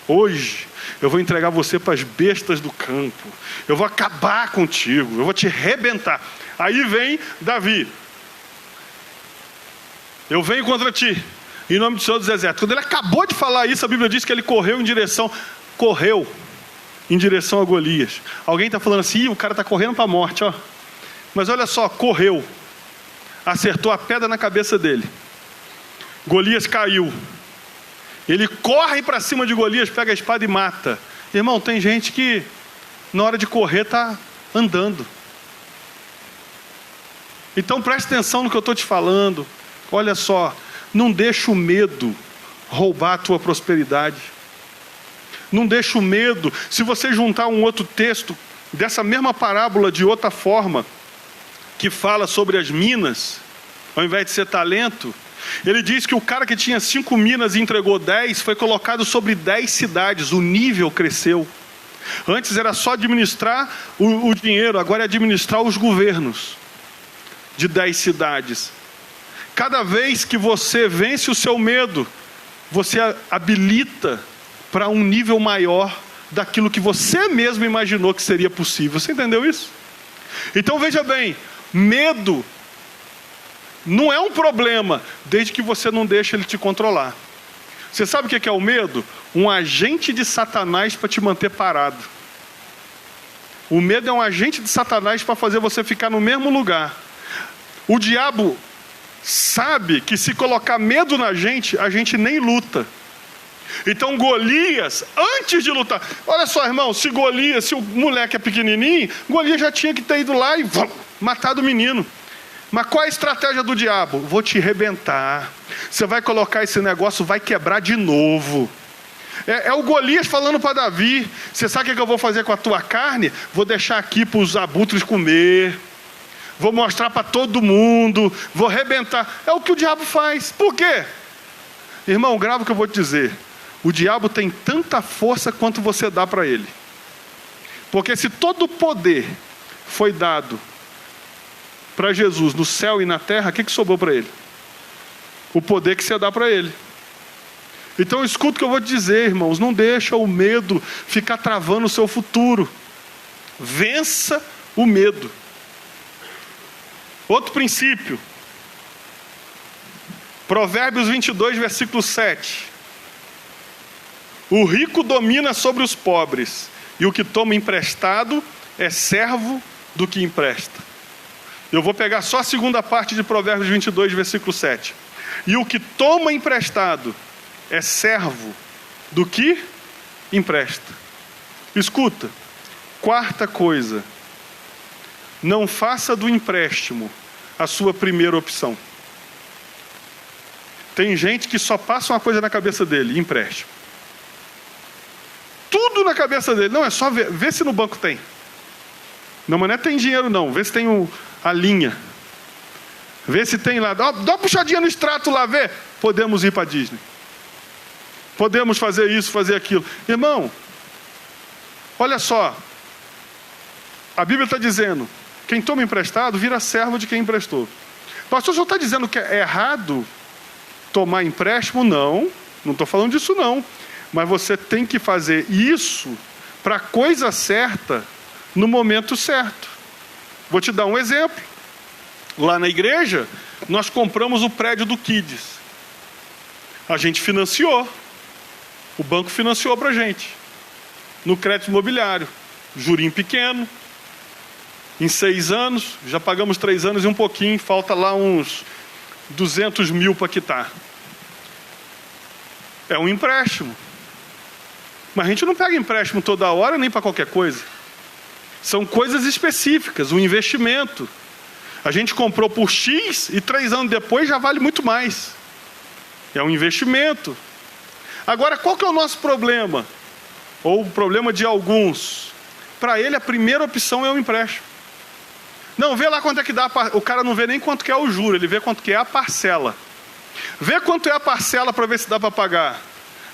hoje eu vou entregar você para as bestas do campo, eu vou acabar contigo, eu vou te arrebentar. Aí vem Davi, eu venho contra ti, em nome do Senhor dos Exércitos. Quando ele acabou de falar isso, a Bíblia diz que ele correu em direção a Golias. Alguém está falando assim, o cara está correndo para a morte, ó. Mas olha só, correu, acertou a pedra na cabeça dele. Golias caiu. Ele corre para cima de Golias, pega a espada e mata. Irmão, tem gente que na hora de correr está andando. Então preste atenção no que eu estou te falando. Olha só, não deixa o medo roubar a tua prosperidade. Não deixa o medo. Se você juntar um outro texto dessa mesma parábola de outra forma, que fala sobre as minas, ao invés de ser talento, ele diz que o cara que tinha 5 minas e entregou 10, foi colocado sobre 10 cidades, o nível cresceu. Antes era só administrar o dinheiro, agora é administrar os governos de 10 cidades. Cada vez que você vence o seu medo, você habilita para um nível maior daquilo que você mesmo imaginou que seria possível. Você entendeu isso? Então veja bem, medo não é um problema, desde que você não deixe ele te controlar. Você sabe o que é o medo? Um agente de Satanás para te manter parado. O medo é um agente de Satanás para fazer você ficar no mesmo lugar. O diabo sabe que se colocar medo na gente, a gente nem luta. Então Golias, antes de lutar, olha só, irmão, se o moleque é pequenininho, Golias já tinha que ter ido lá e matado o menino. Mas qual é a estratégia do diabo? Vou te arrebentar. Você vai colocar esse negócio, vai quebrar de novo. É o Golias falando para Davi, você sabe o que eu vou fazer com a tua carne? Vou deixar aqui para os abutres comer. Vou mostrar para todo mundo. Vou arrebentar. É o que o diabo faz. Por quê? Irmão, grava o que eu vou te dizer. O diabo tem tanta força quanto você dá para ele. Porque se todo o poder foi dado para Jesus no céu e na terra, o que sobrou para ele? O poder que você dá para ele. Então escuta o que eu vou te dizer, irmãos. Não deixa o medo ficar travando o seu futuro. Vença o medo. Outro princípio. Provérbios 22, versículo 7. O rico domina sobre os pobres, e o que toma emprestado é servo do que empresta. Eu vou pegar só a segunda parte de Provérbios 22, versículo 7. E o que toma emprestado é servo do que empresta. Escuta, quarta coisa. Não faça do empréstimo a sua primeira opção. Tem gente que só passa uma coisa na cabeça dele, empréstimo. Tudo na cabeça dele. Não, é só ver se no banco tem. Não, mas não é tem dinheiro não, vê se tem a linha. Vê se tem lá. Dá uma puxadinha no extrato lá, vê. Podemos ir para a Disney. Podemos fazer isso, fazer aquilo. Irmão, olha só. A Bíblia está dizendo, quem toma emprestado vira servo de quem emprestou. Pastor, o senhor está dizendo que é errado tomar empréstimo? Não estou falando disso não. Mas você tem que fazer isso para a coisa certa, no momento certo. Vou te dar um exemplo. Lá na igreja, nós compramos o prédio do Kids. A gente financiou. O banco financiou para a gente. No crédito imobiliário. Jurinho pequeno. Em 6 anos, já pagamos 3 anos e um pouquinho. Falta lá uns 200 mil para quitar. É um empréstimo. Mas a gente não pega empréstimo toda hora, nem para qualquer coisa. São coisas específicas, um investimento. A gente comprou por X e 3 anos depois já vale muito mais. É um investimento. Agora, qual que é o nosso problema? Ou o problema de alguns? Para ele, a primeira opção é o empréstimo. Não, vê lá quanto é que dá. O cara não vê nem quanto que é o juro, ele vê quanto que é a parcela. Vê quanto é a parcela para ver se dá para pagar.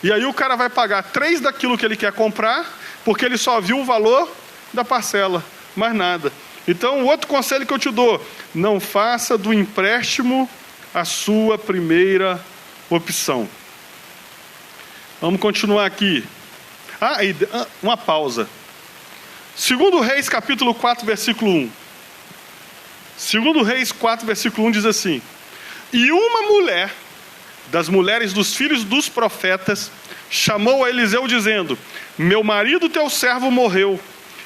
E aí o cara vai pagar 3 daquilo que ele quer comprar, porque ele só viu o valor da parcela, mais nada. Então, o outro conselho que eu te dou: não faça do empréstimo a sua primeira opção. Vamos continuar aqui. Uma pausa. 2 Reis, capítulo 4, versículo 1. 2 Reis 4, versículo 1 diz assim: e uma mulher, das mulheres dos filhos dos profetas, chamou a Eliseu dizendo: meu marido teu servo morreu,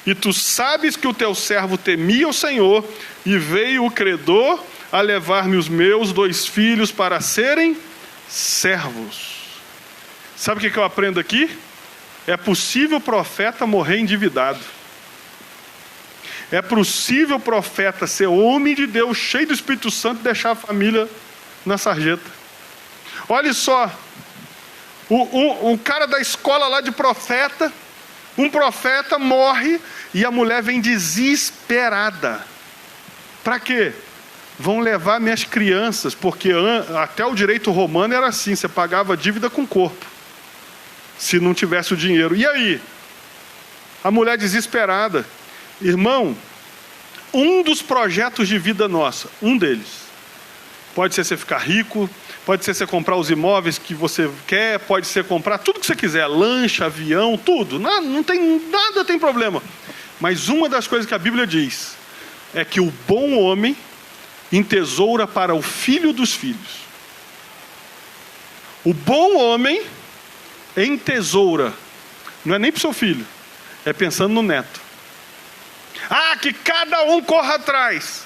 e tu sabes que o teu servo temia o Senhor, e veio o credor a levar-me os meus 2 filhos para serem servos. Sabe o que eu aprendo aqui? É possível o profeta morrer endividado. É possível o profeta ser homem de Deus, cheio do Espírito Santo, e deixar a família na sarjeta. Olha só, o cara da escola lá de profeta, um profeta morre e a mulher vem desesperada. Para quê? Vão levar minhas crianças, porque até o direito romano era assim, você pagava dívida com o corpo, se não tivesse o dinheiro. E aí? A mulher desesperada. Irmão, um dos projetos de vida nossa, um deles, pode ser você ficar rico, pode ser você comprar os imóveis que você quer, pode ser comprar tudo que você quiser, lancha, avião, tudo, não tem nada, tem problema. Mas uma das coisas que a Bíblia diz é que o bom homem entesoura para o filho dos filhos. O bom homem entesoura, não é nem para o seu filho, é pensando no neto. Que cada um corra atrás.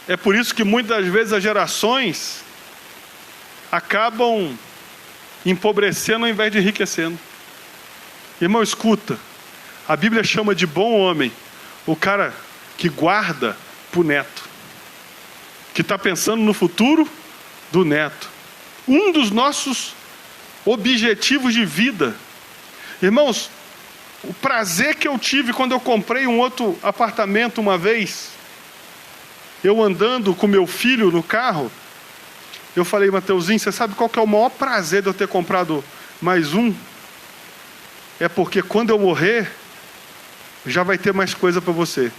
É por isso que muitas vezes as gerações acabam empobrecendo ao invés de enriquecendo. Irmão, escuta, a Bíblia chama de bom homem o cara que guarda para o neto, que está pensando no futuro do neto. Um dos nossos objetivos de vida, irmãos, o prazer que eu tive quando eu comprei um outro apartamento uma vez, eu andando com meu filho no carro, eu falei: Mateuzinho, você sabe qual que é o maior prazer de eu ter comprado mais um? É porque quando eu morrer, já vai ter mais coisa para você.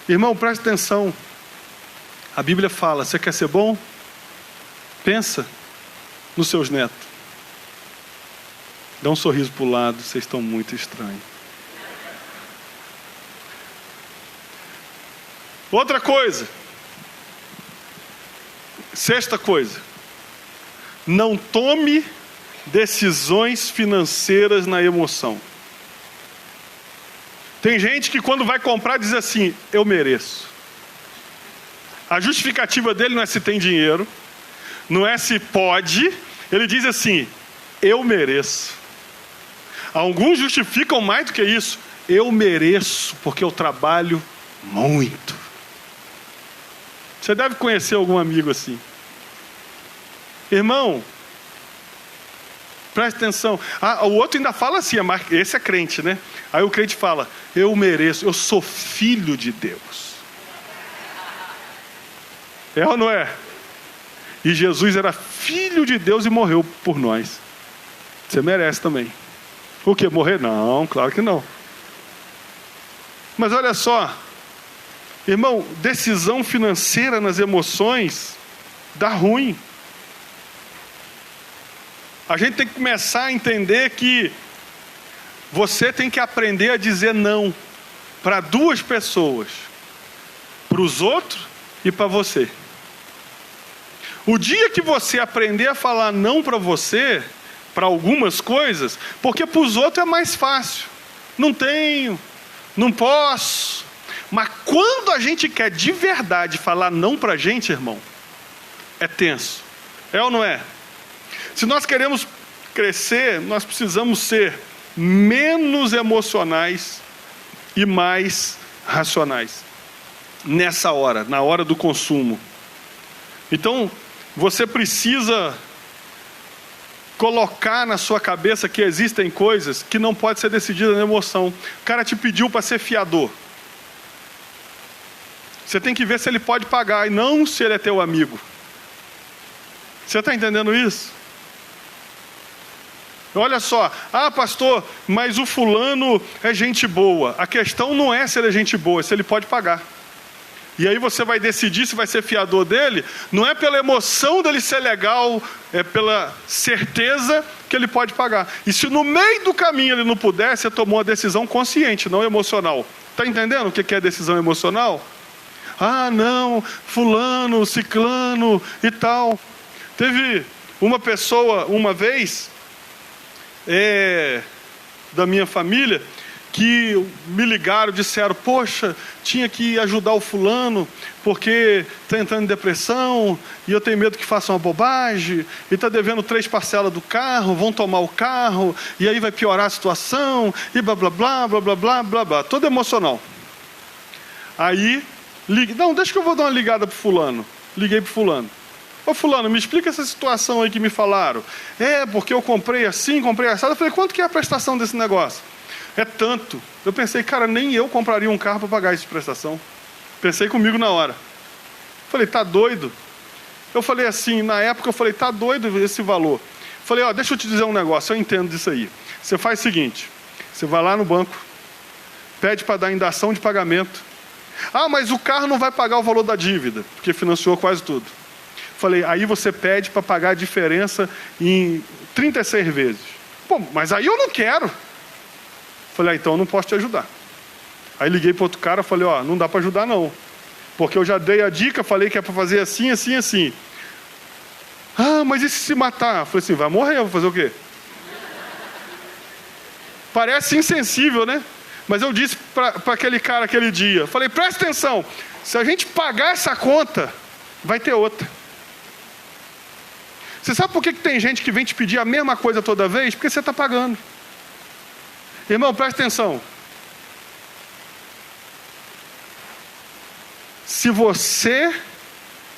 Irmão, preste atenção. A Bíblia fala: você quer ser bom? Pensa nos seus netos. Dá um sorriso para o lado, vocês estão muito estranhos. Outra coisa. 6ª coisa. Não tome decisões financeiras na emoção. Tem gente que quando vai comprar diz assim: eu mereço. A justificativa dele não é se tem dinheiro, não é se pode, ele diz assim: eu mereço. Alguns justificam mais do que isso: eu mereço porque eu trabalho muito. Você deve conhecer algum amigo assim. Irmão, preste atenção. O outro ainda fala assim, esse é crente, né? Aí o crente fala: eu mereço, eu sou filho de Deus. É ou não é? E Jesus era filho de Deus e morreu por nós. Você merece também. O que? Morrer? Não, claro que não. Mas olha só, irmão, decisão financeira nas emoções dá ruim. A gente tem que começar a entender que você tem que aprender a dizer não para 2 pessoas, para os outros e para você. O dia que você aprender a falar não para você, para algumas coisas, porque para os outros é mais fácil. Não tenho, não posso. Mas quando a gente quer de verdade falar não para a gente, irmão, é tenso. É ou não é? Se nós queremos crescer, nós precisamos ser menos emocionais e mais racionais. Nessa hora, na hora do consumo. Então, você precisa colocar na sua cabeça que existem coisas que não podem ser decididas na emoção. O cara te pediu para ser fiador. Você tem que ver se ele pode pagar e não se ele é teu amigo. Você está entendendo isso? Olha só, pastor, mas o fulano é gente boa. A questão não é se ele é gente boa, é se ele pode pagar. E aí você vai decidir se vai ser fiador dele, não é pela emoção dele ser legal, é pela certeza que ele pode pagar. E se no meio do caminho ele não puder, você tomou uma decisão consciente, não emocional. Está entendendo o que é decisão emocional? Não, fulano, ciclano e tal. Teve uma pessoa, uma vez, da minha família, que me ligaram, disseram, poxa, tinha que ajudar o fulano, porque está entrando em depressão, e eu tenho medo que faça uma bobagem, e está devendo 3 parcelas do carro, vão tomar o carro, e aí vai piorar a situação, e blá, blá, blá, blá, blá, blá, blá, blá, todo emocional. Aí, deixa que eu vou dar uma ligada pro fulano. Liguei pro fulano. Ô fulano, me explica essa situação aí que me falaram. Porque eu comprei assim, comprei assado. Eu falei, quanto que é a prestação desse negócio? É tanto. Eu pensei, cara, nem eu compraria um carro para pagar essa prestação. Pensei comigo na hora. Falei, tá doido? Eu falei assim, na época eu falei, tá doido esse valor. Falei, deixa eu te dizer um negócio, eu entendo disso aí. Você faz o seguinte, você vai lá no banco, pede para dar indação de pagamento. Mas o carro não vai pagar o valor da dívida, porque financiou quase tudo. Falei, aí você pede para pagar a diferença em 36 vezes. Pô, mas aí eu não quero. Falei, então eu não posso te ajudar. Aí liguei para outro cara, falei, não dá para ajudar não. Porque eu já dei a dica, falei que é para fazer assim, assim, assim. Mas e se matar? Falei assim, vai morrer, vou fazer o quê? Parece insensível, né? Mas eu disse para aquele cara aquele dia, falei, presta atenção, se a gente pagar essa conta, vai ter outra. Você sabe por que tem gente que vem te pedir a mesma coisa toda vez? Porque você está pagando. Irmão, presta atenção. Se você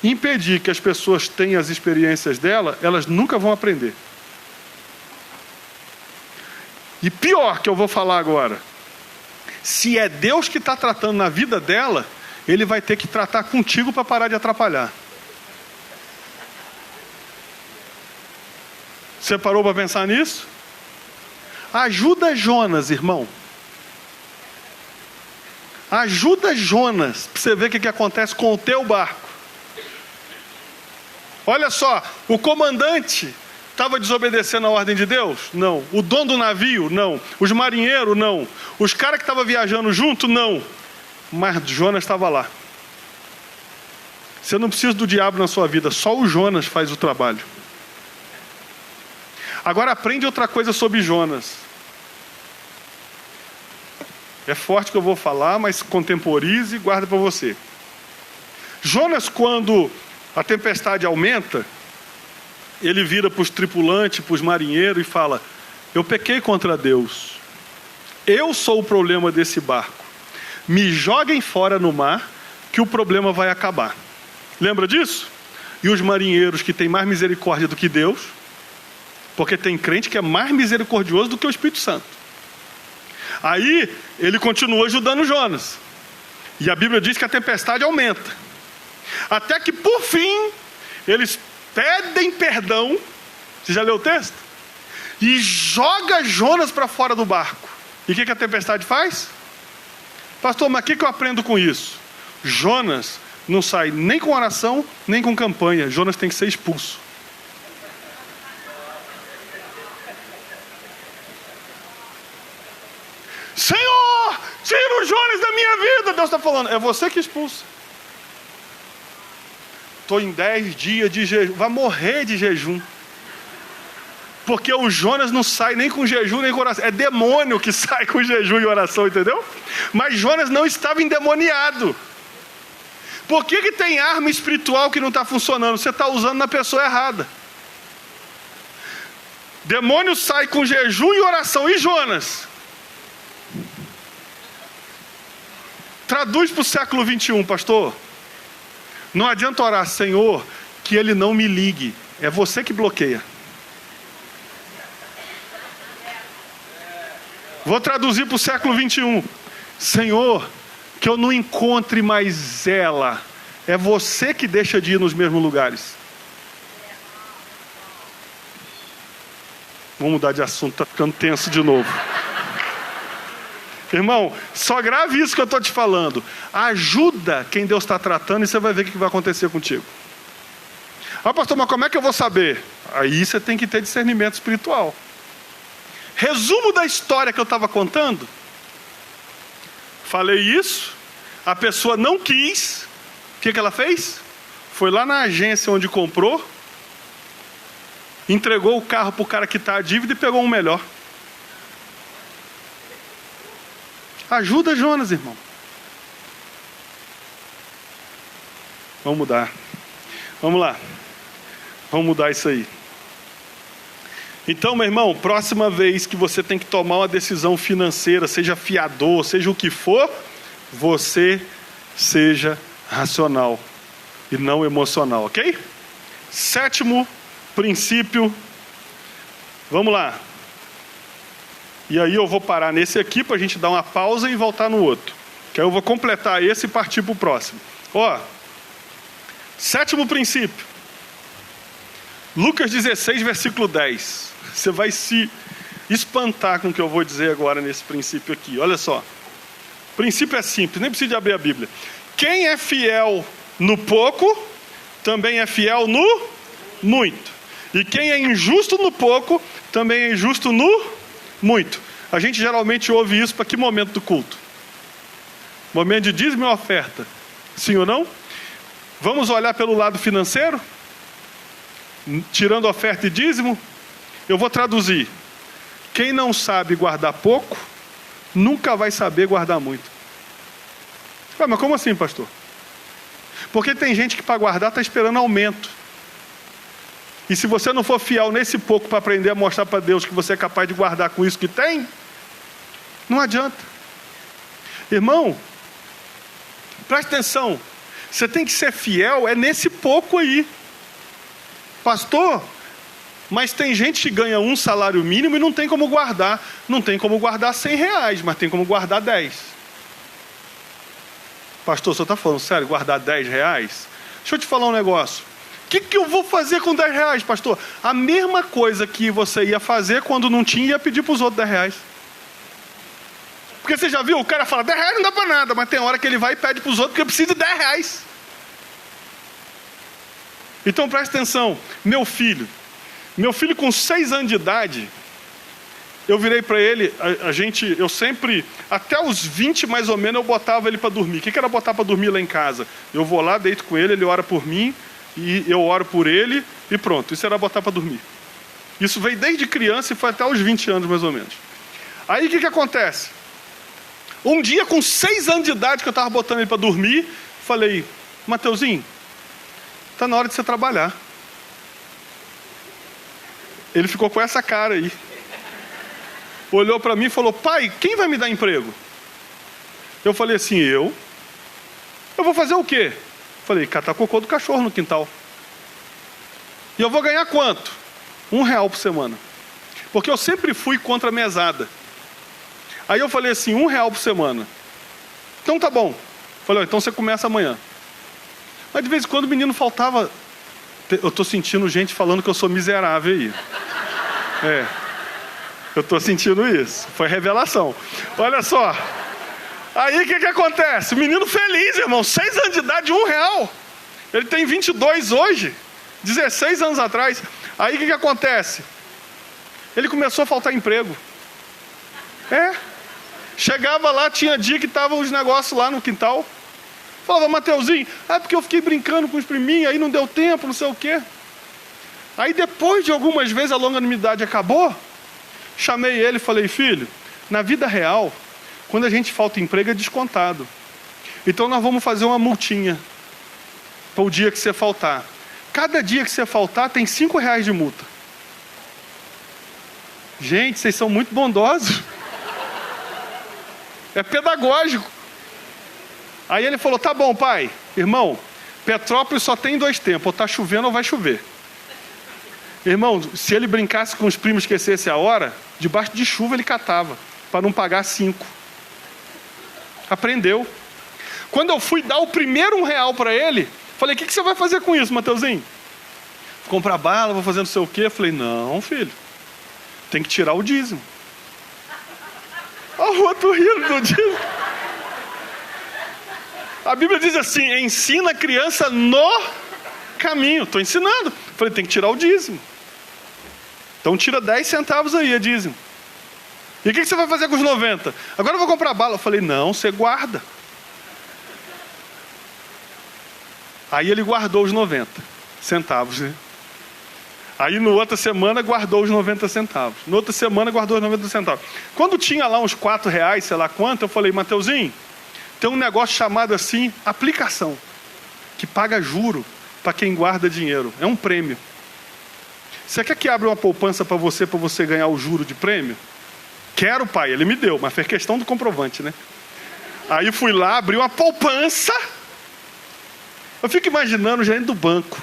impedir que as pessoas tenham as experiências dela, elas nunca vão aprender. E pior que eu vou falar agora, se é Deus que está tratando na vida dela, Ele vai ter que tratar contigo para parar de atrapalhar. Você parou para pensar nisso? Ajuda Jonas, irmão. Ajuda Jonas, para você ver o que acontece com o teu barco. Olha só, o comandante estava desobedecendo a ordem de Deus? Não. O dono do navio? Não. Os marinheiros? Não. Os caras que estavam viajando junto? Não. Mas Jonas estava lá. Você não precisa do diabo na sua vida, só o Jonas faz o trabalho. Agora aprende outra coisa sobre Jonas. É forte que eu vou falar, mas contemporize e guarda para você. Jonas, quando a tempestade aumenta, ele vira para os tripulantes, para os marinheiros e fala, eu pequei contra Deus. Eu sou o problema desse barco. Me joguem fora no mar, que o problema vai acabar. Lembra disso? E os marinheiros que têm mais misericórdia do que Deus, porque tem crente que é mais misericordioso do que o Espírito Santo. Aí, ele continua ajudando Jonas. E a Bíblia diz que a tempestade aumenta. Até que, por fim, eles pedem perdão. Você já leu o texto? E joga Jonas para fora do barco. E o que a tempestade faz? Pastor, mas o que eu aprendo com isso? Jonas não sai nem com oração, nem com campanha. Jonas tem que ser expulso. Senhor, tira o Jonas da minha vida. Deus está falando, é você que expulsa. Estou em 10 dias de jejum. Vai morrer de jejum. Porque o Jonas não sai nem com jejum nem com oração. É demônio que sai com jejum e oração, entendeu? Mas Jonas não estava endemoniado. Por que tem arma espiritual que não está funcionando? Você está usando na pessoa errada. Demônio sai com jejum e oração. E Jonas? Traduz para o século 21, pastor. Não adianta orar, Senhor, que ele não me ligue. É você que bloqueia. Vou traduzir para o século 21. Senhor, que eu não encontre mais ela. É você que deixa de ir nos mesmos lugares. Vamos mudar de assunto, está ficando tenso de novo. Irmão, só grave isso que eu estou te falando. Ajuda quem Deus está tratando e você vai ver o que vai acontecer contigo. Ah, pastor, mas como é que eu vou saber? Aí você tem que ter discernimento espiritual. Resumo da história que eu estava contando. Falei isso, a pessoa não quis. O que ela fez? Foi lá na agência onde comprou, entregou o carro para o cara que está a dívida e pegou um melhor. Ajuda Jonas, irmão. Vamos mudar. Vamos lá. Vamos mudar isso aí. Então, meu irmão, próxima vez que você tem que tomar uma decisão financeira, seja fiador, seja o que for, você seja racional e não emocional, ok? 7º princípio. Vamos lá. E aí eu vou parar nesse aqui para a gente dar uma pausa e voltar no outro. Que aí eu vou completar esse e partir para o próximo. Ó, 7º princípio. Lucas 16, versículo 10. Você vai se espantar com o que eu vou dizer agora nesse princípio aqui. Olha só. O princípio é simples, nem precisa de abrir a Bíblia. Quem é fiel no pouco, também é fiel no muito. E quem é injusto no pouco, também é injusto no muito. A gente geralmente ouve isso para que momento do culto? Momento de dízimo ou oferta? Sim ou não? Vamos olhar pelo lado financeiro? Tirando oferta e dízimo, eu vou traduzir. Quem não sabe guardar pouco, nunca vai saber guardar muito. Ah, mas como assim, pastor? Porque tem gente que para guardar está esperando aumento. E se você não for fiel nesse pouco para aprender a mostrar para Deus que você é capaz de guardar com isso que tem, não adianta. Irmão, preste atenção. Você tem que ser fiel, é nesse pouco aí. Pastor, mas tem gente que ganha um salário mínimo e não tem como guardar. Não tem como guardar R$100, mas tem como guardar 10. Pastor, você está falando sério, guardar R$10? Deixa eu te falar um negócio. O que eu vou fazer com R$10, pastor? A mesma coisa que você ia fazer quando não tinha, ia pedir para os outros R$10. Porque você já viu, o cara fala, R$10 não dá para nada, mas tem hora que ele vai e pede para os outros porque precisa de R$10. Então preste atenção, meu filho com 6 anos de idade, eu virei para ele, eu sempre, até os 20 mais ou menos, eu botava ele para dormir. O que era botar para dormir lá em casa? Eu vou lá, deito com ele ora por mim, e eu oro por ele, e pronto, isso era botar para dormir. Isso veio desde criança e foi até os 20 anos mais ou menos. Aí o que acontece? Um dia com 6 anos de idade que eu estava botando ele para dormir, falei, Mateuzinho, está na hora de você trabalhar. Ele ficou com essa cara aí. Olhou para mim e falou, pai, quem vai me dar emprego? Eu falei assim, eu vou fazer o quê? Falei, catar cocô do cachorro no quintal. E eu vou ganhar quanto? R$1 por semana. Porque eu sempre fui contra a mesada. Aí eu falei assim, R$1 por semana. Então tá bom. Falei, então você começa amanhã. Mas de vez em quando o menino faltava. Eu estou sentindo gente falando que eu sou miserável aí. Eu estou sentindo isso. Foi revelação. Olha só. Aí o que acontece? O menino feliz, irmão. 6 anos de idade, R$1. Ele tem 22 hoje. 16 anos atrás. Aí o que acontece? Ele começou a faltar emprego. Chegava lá, tinha dia que estavam os negócios lá no quintal. Falava, Mateuzinho, porque eu fiquei brincando com os priminhos, aí não deu tempo, não sei o quê. Aí depois de algumas vezes a longanimidade acabou, chamei ele e falei, filho, na vida real, quando a gente falta emprego é descontado. Então nós vamos fazer uma multinha para o dia que você faltar. Cada dia que você faltar tem R$5 de multa. Gente, vocês são muito bondosos. É pedagógico. Aí ele falou, tá bom, pai. Irmão, Petrópolis só tem 2 tempos, ou tá chovendo ou vai chover. Irmão, se ele brincasse com os primos, esquecesse a hora, debaixo de chuva ele catava, para não pagar 5. Aprendeu. Quando eu fui dar o primeiro R$1 para ele, falei, o que você vai fazer com isso, Mateuzinho? Vou comprar bala, vou fazer não sei o quê. Falei, não, filho, tem que tirar o dízimo. Olha o outro rindo do dízimo. A Bíblia diz assim, ensina a criança no caminho. Estou ensinando. Falei, tem que tirar o dízimo. Então tira 10 centavos aí, é dízimo. E o que você vai fazer com os 90? Agora eu vou comprar bala. Eu falei, não, você guarda. Aí ele guardou os 90 centavos, né? Aí na outra semana guardou os 90 centavos. Na outra semana guardou os 90 centavos. Quando tinha lá uns R$4, sei lá quanto, eu falei, Mateuzinho, tem um negócio chamado assim, aplicação, que paga juro para quem guarda dinheiro. É um prêmio. Você quer que abra uma poupança para você ganhar o juro de prêmio? Quero, pai. Ele me deu, mas fez questão do comprovante, né? Aí fui lá, abri uma poupança. Eu fico imaginando o gerente do banco.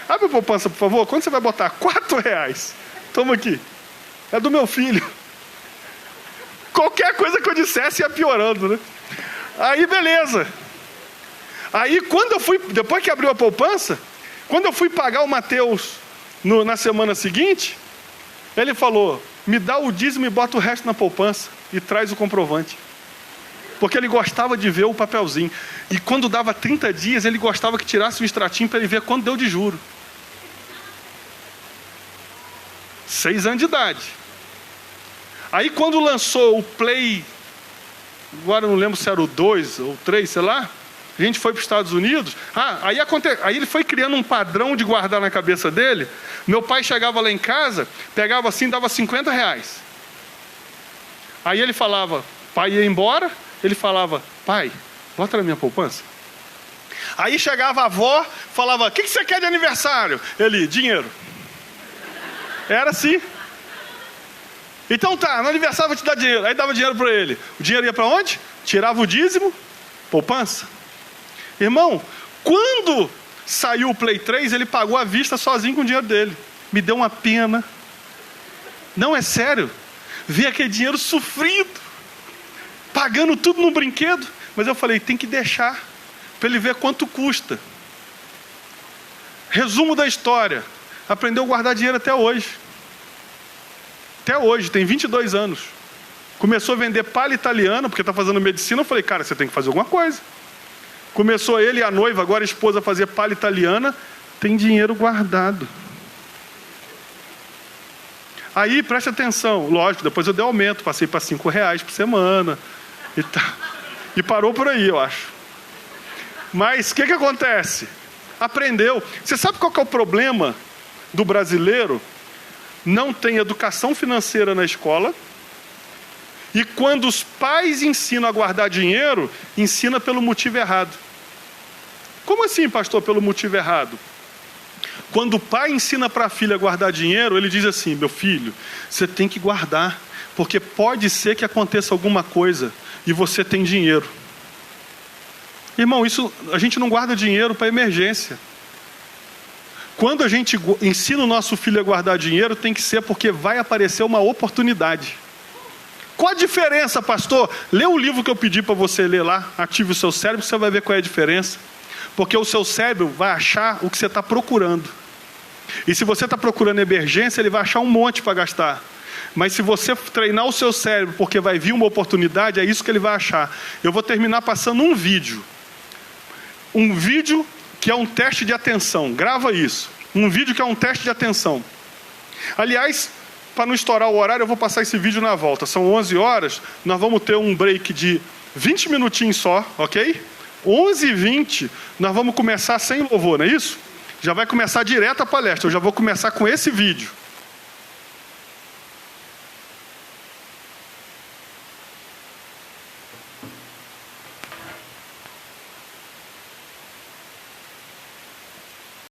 Abre a poupança, por favor. Quando você vai botar? R$4. Toma aqui. É do meu filho. Qualquer coisa que eu dissesse ia piorando, né? Aí, beleza. Aí, quando eu fui... Depois que abriu a poupança, quando eu fui pagar o Mateus na semana seguinte, ele falou, me dá o dízimo e bota o resto na poupança e traz o comprovante. Porque ele gostava de ver o papelzinho. E quando dava 30 dias, ele gostava que tirasse um extratinho para ele ver quanto deu de juro. 6 anos de idade. Aí quando lançou o Play, agora eu não lembro se era o 2 ou 3, sei lá, a gente foi para os Estados Unidos. Aí ele foi criando um padrão de guardar na cabeça dele. Meu pai chegava lá em casa, pegava assim, dava R$50. Aí ele falava, pai ia embora, ele falava, pai, bota na minha poupança. Aí chegava a avó, falava, o que você quer de aniversário? Ele, dinheiro. Era assim. Então tá, no aniversário eu vou te dar dinheiro. Aí dava dinheiro para ele. O dinheiro ia para onde? Tirava o dízimo, poupança. Irmão, quando saiu o Play 3, ele pagou à vista sozinho com o dinheiro dele. Me deu uma pena. Não, é sério. Ver aquele dinheiro sofrido, pagando tudo no brinquedo. Mas eu falei, tem que deixar, para ele ver quanto custa. Resumo da história. Aprendeu a guardar dinheiro até hoje. Até hoje, tem 22 anos. Começou a vender palha italiana, porque está fazendo medicina. Eu falei, cara, você tem que fazer alguma coisa. Começou ele e a noiva, agora a esposa, a fazer palha italiana. Tem dinheiro guardado. Aí, preste atenção. Lógico, depois eu dei aumento. Passei para R$5 por semana. E parou por aí, eu acho. Mas, o que acontece? Aprendeu. Você sabe qual que é o problema do brasileiro? Não tem educação financeira na escola. E quando os pais ensinam a guardar dinheiro, ensina pelo motivo errado. Como assim, pastor, pelo motivo errado? Quando o pai ensina para a filha a guardar dinheiro, ele diz assim, meu filho, você tem que guardar, porque pode ser que aconteça alguma coisa e você tem dinheiro. Irmão, a gente não guarda dinheiro para emergência. Quando a gente ensina o nosso filho a guardar dinheiro, tem que ser porque vai aparecer uma oportunidade. Qual a diferença, pastor? Lê o livro que eu pedi para você ler lá, Ative o Seu Cérebro, você vai ver qual é a diferença. Porque o seu cérebro vai achar o que você está procurando. E se você está procurando emergência, ele vai achar um monte para gastar. Mas se você treinar o seu cérebro, porque vai vir uma oportunidade, é isso que ele vai achar. Eu vou terminar passando um vídeo. Um vídeo que é um teste de atenção. Grava isso. Um vídeo que é um teste de atenção. Aliás, para não estourar o horário, eu vou passar esse vídeo na volta. São 11 horas, nós vamos ter um break de 20 minutinhos só, ok? 11h20, nós vamos começar sem louvor, não é isso? Já vai começar direto a palestra, eu já vou começar com esse vídeo.